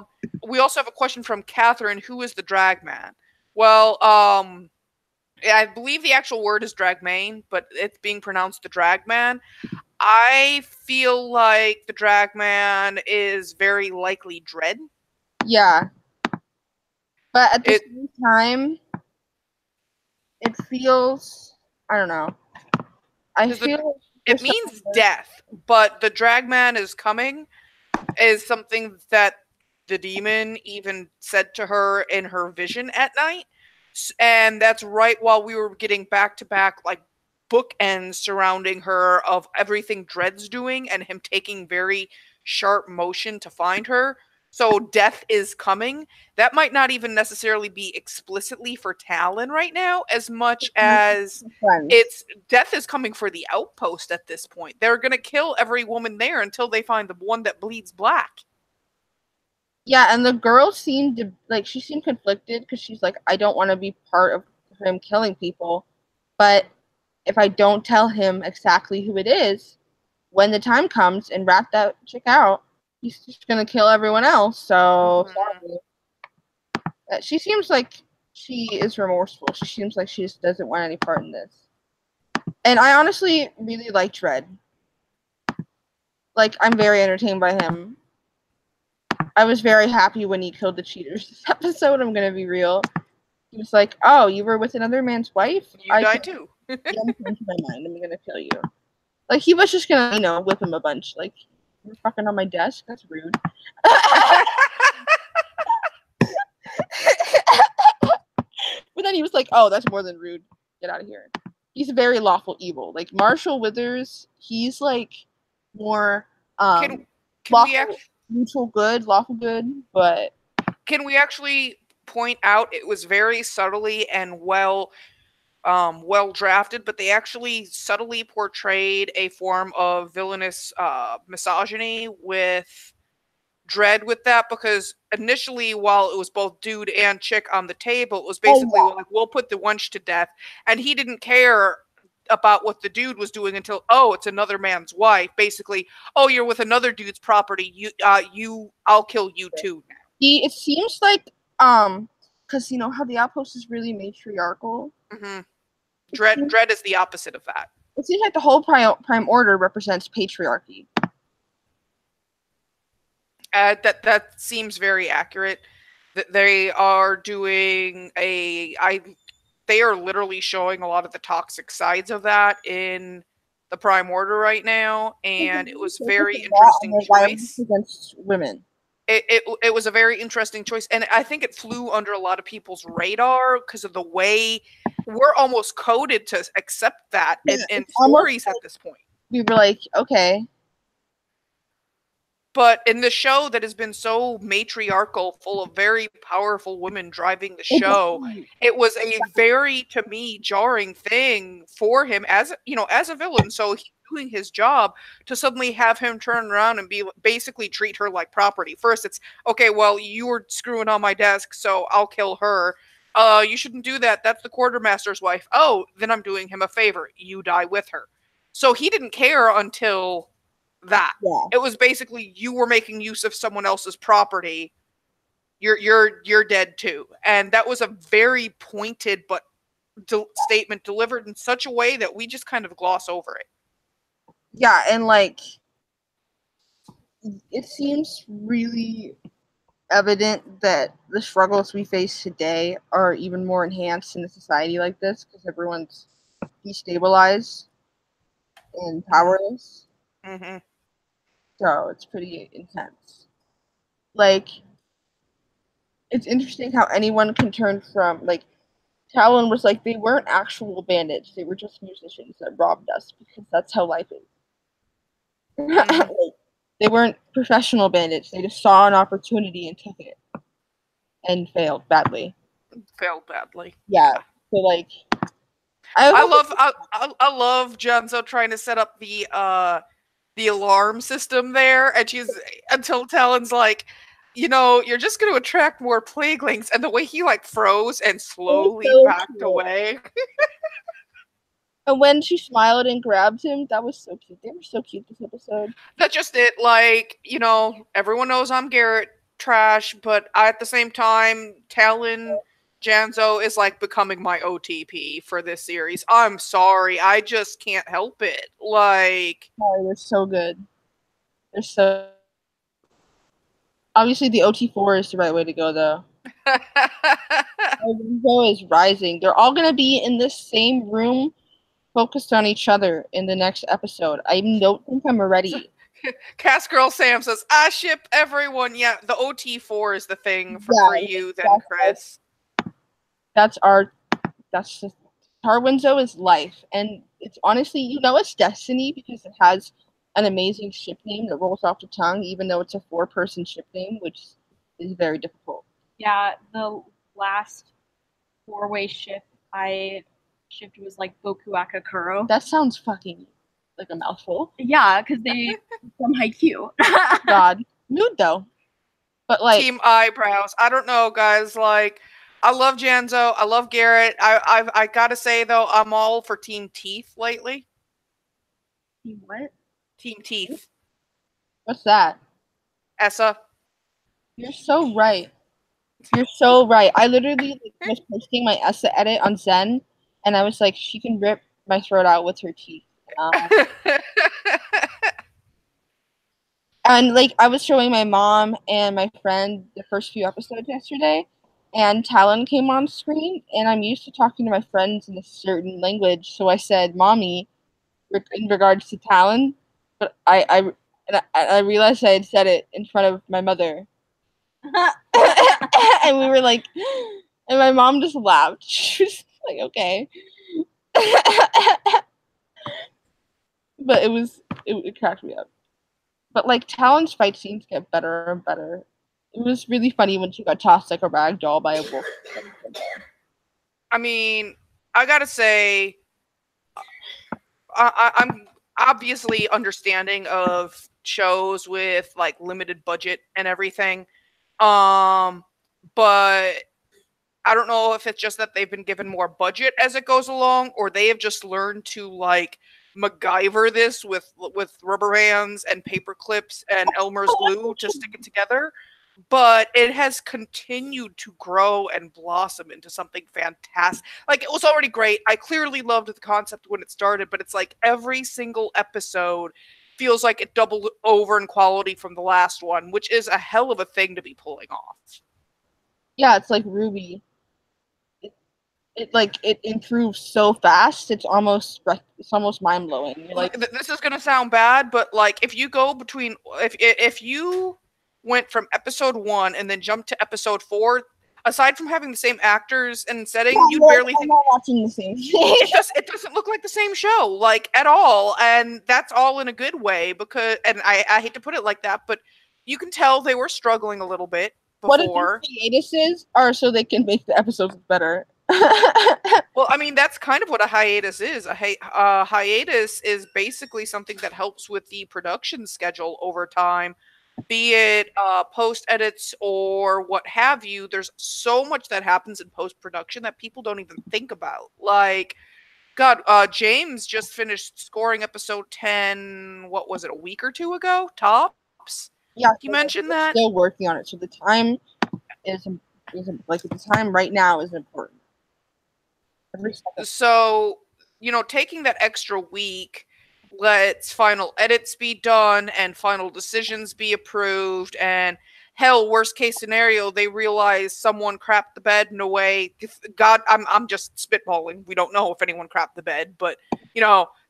We also have a question from Catherine. Who is the dragman? Well, I believe the actual word is dragmain, but it's being pronounced the dragman. I feel like the dragman is very likely Dread. Yeah. But at the same time, it feels, I don't know. I feel it means death, but the dragman is coming is something that the demon even said to her in her vision at night. And that's right while we were getting back-to-back like bookends surrounding her of everything Dread's doing and him taking very sharp motion to find her. So death is coming. That might not even necessarily be explicitly for Talon right now, as much as it's death is coming for the Outpost at this point. They're going to kill every woman there until they find the one that bleeds black. Yeah, and the girl seemed she seemed conflicted because she's like, I don't want to be part of him killing people, but if I don't tell him exactly who it is, when the time comes and rat that chick out, he's just gonna kill everyone else. So she seems like she is remorseful. She seems like she just doesn't want any part in this. And I honestly really like Dread. Like, I'm very entertained by him. I was very happy when he killed the cheaters this episode. I'm gonna be real. He was like, "Oh, you were with another man's wife? You died too." I'm changing my mind. I'm gonna kill you." Like he was just gonna, whip him a bunch. Like, you're fucking on my desk. That's rude. But then he was like, "Oh, that's more than rude. Get out of here." He's very lawful evil. Like Marshall Withers, he's like more can lawful, neutral good, lawful good. But can we actually point out it was very subtly and well drafted, but they actually subtly portrayed a form of villainous misogyny with Dread with that, because initially, while it was both dude and chick on the table, it was basically like, we'll put the wench to death, and he didn't care about what the dude was doing until, oh, it's another man's wife. Basically, oh, you're with another dude's property. I'll kill you too now. It seems like because you know how the Outpost is really matriarchal. Mm-hmm. Dread is the opposite of that. It seems like the whole Prime Order represents patriarchy. That seems very accurate. That they are doing they are literally showing a lot of the toxic sides of that in the Prime Order right now, and it was very interesting choice against women. It was a very interesting choice, and I think it flew under a lot of people's radar because of the way we're almost coded to accept that in stories at this point. We were like, okay. But in the show that has been so matriarchal, full of very powerful women driving the show, it was a very, to me, jarring thing for him as a villain. So he's doing his job to suddenly have him turn around and basically treat her like property. First, it's okay. Well, you were screwing on my desk, so I'll kill her. You shouldn't do that. That's the quartermaster's wife. Oh, then I'm doing him a favor. You die with her. So he didn't care until that. Yeah. It was basically you were making use of someone else's property. You're dead too. And that was a very pointed but statement delivered in such a way that we just kind of gloss over it. Yeah, and like it seems really evident that the struggles we face today are even more enhanced in a society like this because everyone's destabilized and powerless. Mm-hmm. So it's pretty intense. Like, it's interesting how anyone can turn from, like, Talon was like, they weren't actual bandits, they were just musicians that robbed us because that's how life is. Mm-hmm. Like, they weren't professional bandits, they just saw an opportunity and took it and failed badly. Failed badly. Yeah. So, like, I love Janzo trying to set up the alarm system there, and she's until Talon's like, you know, you're just going to attract more plaguelings, and the way he like froze and slowly backed away. And when she smiled and grabbed him, that was so cute. They were so cute this episode. That's just it. Like, you know, everyone knows I'm Garrett trash, but at the same time, Talon Janzo is like becoming my OTP for this series. I'm sorry, I just can't help it. Like, oh, they're so good. They're so. Obviously, the OT4 is the right way to go, though. Janzo is rising. They're all gonna be in this same room, focused on each other in the next episode. I don't think I'm ready. Cast Girl Sam says, I ship everyone. Yeah, the OT4 is the thing for you then, Chris. That's just Tarwinzo is life. And it's honestly, you know, it's destiny because it has an amazing ship name that rolls off the tongue, even though it's a 4-person ship name, which is very difficult. Yeah, the last 4-way ship I shipped was like Bokuaka Kuro. That sounds fucking like a mouthful. Yeah, because they from Haikyuu. God, mood though. But like Team Eyebrows. I don't know, guys. Like, I love Janzo. I love Garrett. I gotta say though, I'm all for Team Teeth lately. Team what? Team Teeth. What's that? Essa. You're so right. You're so right. I literally was posting my Essa edit on Zen, and I was like, she can rip my throat out with her teeth. And like, I was showing my mom and my friend the first few episodes yesterday, and Talon came on screen, and I'm used to talking to my friends in a certain language, so I said, "Mommy," in regards to Talon, but I realized I had said it in front of my mother. And we were like, and my mom just laughed. She was like, okay. But it cracked me up. But like, Talon's fight scenes get better and better. It was really funny when she got tossed like a rag doll by a wolf. I mean, I gotta say, I'm obviously understanding of shows with like limited budget and everything. But I don't know if it's just that they've been given more budget as it goes along, or they have just learned to like MacGyver this with rubber bands and paper clips and Elmer's glue to stick it together. But it has continued to grow and blossom into something fantastic. Like, it was already great. I clearly loved the concept when it started, but it's like every single episode feels like it doubled over in quality from the last one, which is a hell of a thing to be pulling off. Yeah, it's like Ruby. It improves so fast. It's almost mind blowing. You're like, this is gonna sound bad, but like if you go between if you went from episode 1 and then jumped to episode 4, aside from having the same actors and setting, you'd barely think not watching the same thing. it doesn't look like the same show, like, at all, and that's all in a good way, because, and I hate to put it like that, but you can tell they were struggling a little bit before. What if hiatuses are so they can make the episodes better? Well, I mean, that's kind of what a hiatus is. A hiatus is basically something that helps with the production schedule over time, be it post edits or what have you. There's so much that happens in post production that people don't even think about. Like, God, James just finished scoring episode 10, what was it, a week or two ago? Tops? Yeah, You mentioned that? still working on it, so the time is like the time right now is important. Every second. So, taking that extra week lets final edits be done and final decisions be approved, and hell, worst case scenario, they realize someone crapped the bed in a way. God, I'm just spitballing. We don't know if anyone crapped the bed, but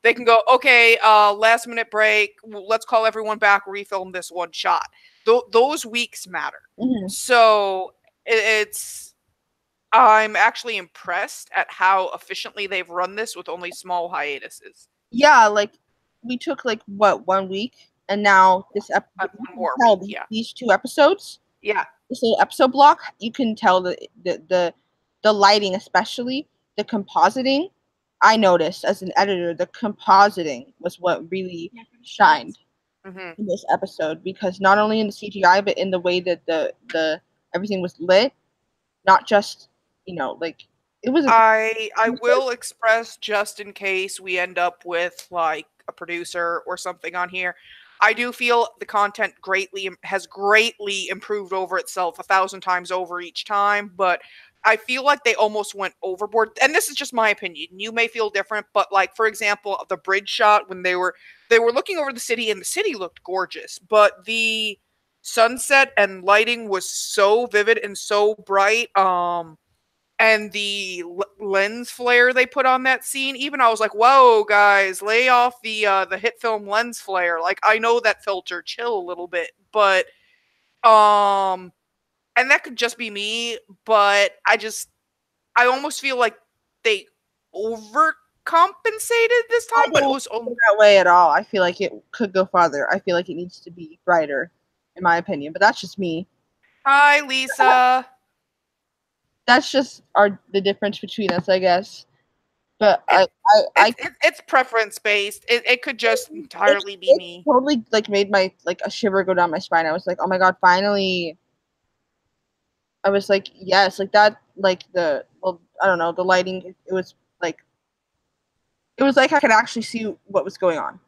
they can go, okay, last minute break, let's call everyone back, refilm this one shot. Those weeks matter. Mhm. So I'm actually impressed at how efficiently they've run this with only small hiatuses. Yeah, like we took like what 1 week, and now this One more week, yeah. these 2 episodes. Yeah. This little episode block, you can tell the lighting, especially the compositing. I noticed as an editor, the compositing was what really shined in this episode, because not only in the CGI but in the way that the everything was lit, not just like it was. I will express, just in case we end up with like a producer or something on here, I do feel the content has greatly improved over itself 1,000 times over each time, but I feel like they almost went overboard. And this is just my opinion. You may feel different, but like, for example, the bridge shot when they were looking over the city, and the city looked gorgeous, but the sunset and lighting was so vivid and so bright. And the lens flare they put on that scene, even I was like, whoa, guys, lay off the hit film lens flare. Like, I know that filter, chill a little bit, but and that could just be me, but I almost feel like they overcompensated this time, but it was that way at all. I feel like it could go farther. I feel like it needs to be brighter, in my opinion, but that's just me. Hi, Lisa. That's just the difference between us, I guess. But it's preference based. It could just entirely be me. Totally like made my like a shiver go down my spine. I was like, oh my god, finally. I was like, yes, like that, like I don't know, the lighting. It was like I could actually see what was going on.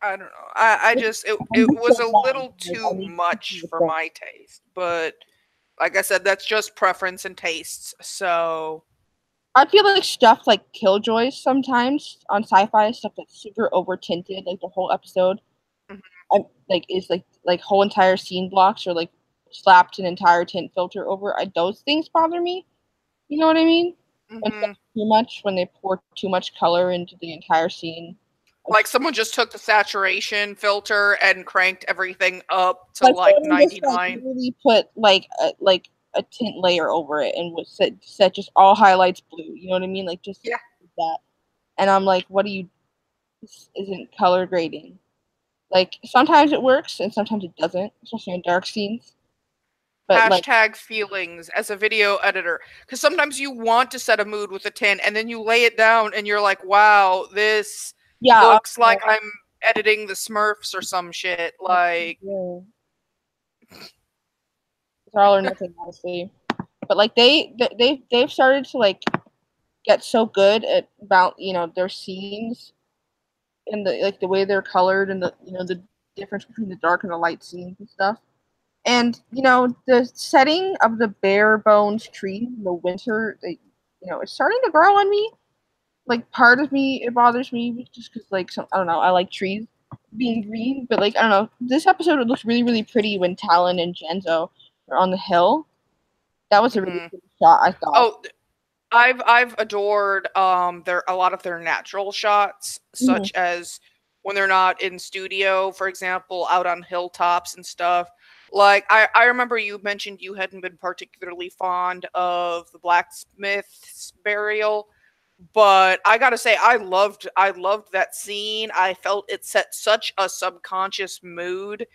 I don't know. I just it was a little too much for my taste, but like I said, that's just preference and tastes. So I feel like stuff like Killjoys sometimes on sci-fi, stuff that's super over tinted, like the whole episode, is like whole entire scene blocks or like slapped an entire tint filter over. Those things bother me. You know what I mean? When too much, when they pour too much color into the entire scene. Like someone just took the saturation filter and cranked everything up to like 99. Really put like a tint layer over it and was set just all highlights blue. You know what I mean? Like just that. And I'm like, what do you? This isn't color grading. Like sometimes it works and sometimes it doesn't, especially in dark scenes. But hashtag feelings as a video editor, because sometimes you want to set a mood with a tint and then you lay it down and you're like, wow, this looks like I'm editing the Smurfs or some shit. Like it's all or nothing, honestly. But like they've started to like get so good at about their scenes and the way they're colored and the difference between the dark and the light scenes and stuff. And the setting of the bare bones tree in the winter, it's starting to grow on me. Like part of me, it bothers me just because I don't know, I like trees being green, but like I don't know. This episode it looks really really pretty when Talon and Genzo are on the hill. That was a really good shot, I thought. Oh, I've adored a lot of their natural shots, such as when they're not in studio, for example, out on hilltops and stuff. Like I remember you mentioned you hadn't been particularly fond of the blacksmith's burial, but I gotta say I loved that scene. I felt it set such a subconscious mood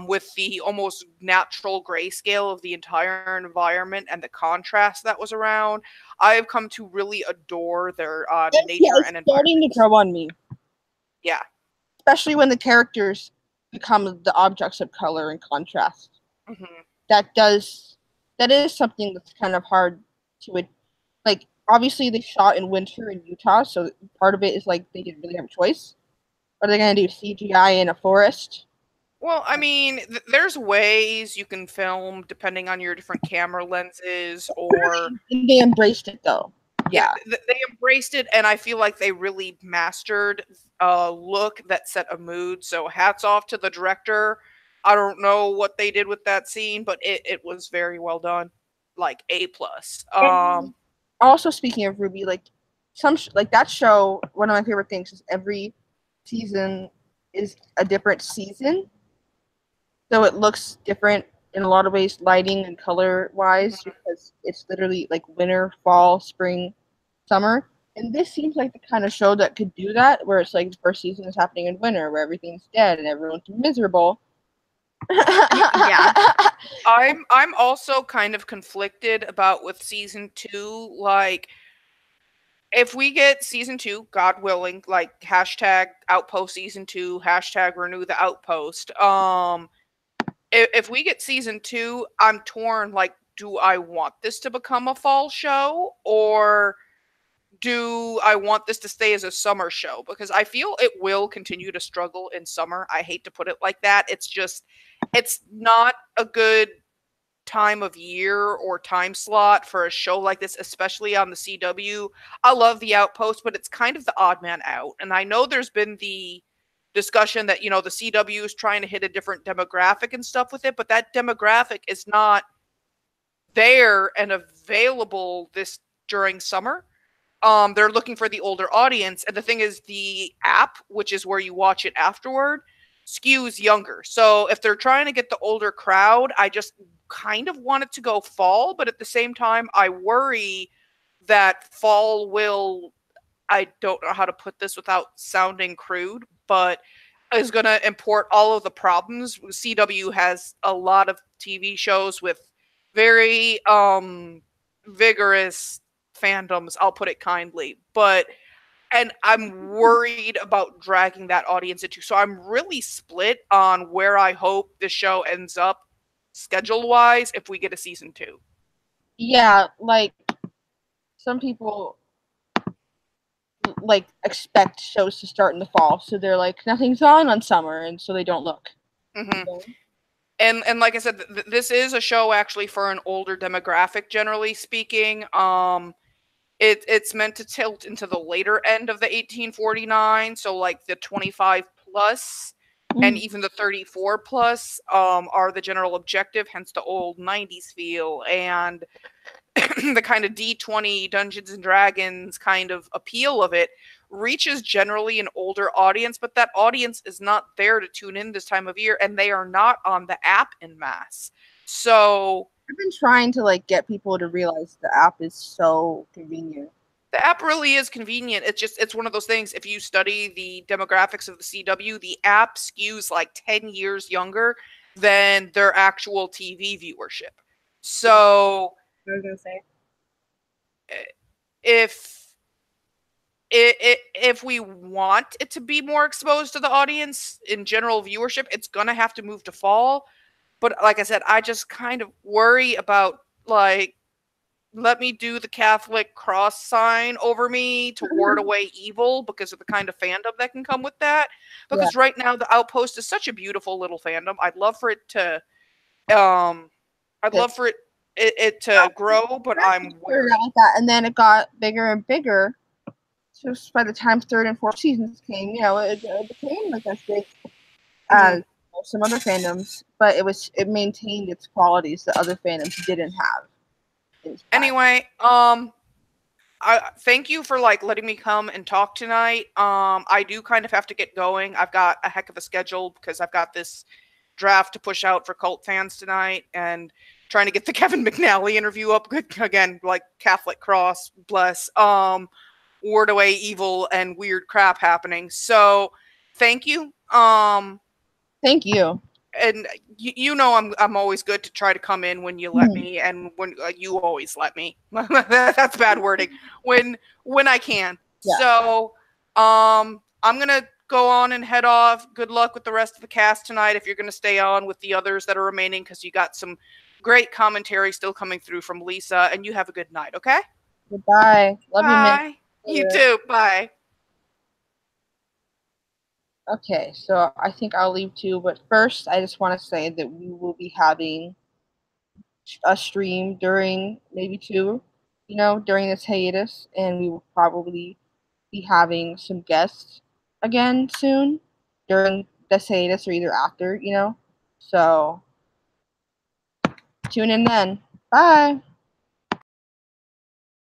with the almost natural grayscale of the entire environment and the contrast that was around. I have come to really adore their nature and environment. Starting to grow on me. Yeah. Especially when the characters become the objects of color and contrast. That is something that's kind of hard to like obviously they shot in winter in Utah, so part of it is like they didn't really have a choice. Are they gonna do CGI in a forest? Well, I mean, there's ways you can film depending on your different camera lenses, or They embraced it though. yeah, Yeah. they embraced it, and I feel like they really mastered a look that set a mood. So hats off to the director. I don't know what they did with that scene, but it was very well done, like A plus. And also, speaking of Ruby, like like that show, one of my favorite things is every season is a different season, so it looks different in a lot of ways, lighting and color wise, because it's literally like winter, fall, spring, summer. And this seems like the kind of show that could do that, where it's like the first season is happening in winter, where everything's dead and everyone's miserable. Yeah. I'm also kind of conflicted about with season 2. Like, if we get season 2, God willing, like hashtag Outpost season 2, hashtag renew the Outpost. If we get season 2, I'm torn. Like, do I want this to become a fall show, or do I want this to stay as a summer show? Because I feel it will continue to struggle in summer. I hate to put it like that. It's not a good time of year or time slot for a show like this, especially on the CW. I love the Outpost, but it's kind of the odd man out. And I know there's been the discussion that, the CW is trying to hit a different demographic and stuff with it, but that demographic is not there and available this during summer. They're looking for the older audience, and the thing is, the app, which is where you watch it afterward, skews younger. So if they're trying to get the older crowd, I just kind of want it to go fall, but at the same time, I worry that fall will, I don't know how to put this without sounding crude, but is going to import all of the problems. CW has a lot of TV shows with very vigorous fandoms, I'll put it kindly, and I'm worried about dragging that audience into. So I'm really split on where I hope the show ends up schedule wise if we get a season 2. Yeah, like some people like expect shows to start in the fall, so they're like nothing's on summer, and so they don't look. Mm-hmm. And like I said, this is a show actually for an older demographic, generally speaking. It's meant to tilt into the later end of the 1849, so like the 25 plus and even the 34 plus are the general objective, hence the old 90s feel and the kind of D20 Dungeons and Dragons kind of appeal of it reaches generally an older audience, but that audience is not there to tune in this time of year, and they are not on the app en masse. So I've been trying to like get people to realize the app is so convenient. the app really is convenient. It's one of those things. If you study the demographics of the CW, the app skews like 10 years younger than their actual TV viewership. So I was gonna say, if we want it to be more exposed to the audience in general viewership, it's gonna have to move to fall. But like I said, I just kind of worry about, like, let me do the Catholic cross sign over me to ward away evil because of the kind of fandom that can come with that. Because right now the Outpost is such a beautiful little fandom. I'd love for it to it to grow, but I'm worried. Like that, and then it got bigger and bigger. Just by the time third and fourth seasons came, it became like as big as some other fandoms, but it maintained its qualities that other fandoms didn't have. Anyway, I thank you for like letting me come and talk tonight. I do kind of have to get going. I've got a heck of a schedule because I've got this draft to push out for cult fans tonight and trying to get the Kevin McNally interview up again, like Catholic cross, bless, ward away evil and weird crap happening. So thank you. Thank you. And I'm always good to try to come in when you let me, and when you always let me. That's bad wording. When I can. Yeah. So I'm gonna go on and head off. Good luck with the rest of the cast tonight if you're gonna stay on with the others that are remaining, because you got some great commentary still coming through from Lisa, and you have a good night, okay? Goodbye. Love you, Miss. Bye. You too. Bye. Okay, so I think I'll leave too, but first I just want to say that we will be having a stream during maybe two, during this hiatus, and we will probably be having some guests again soon during this hiatus or either after. So tune in then. Bye.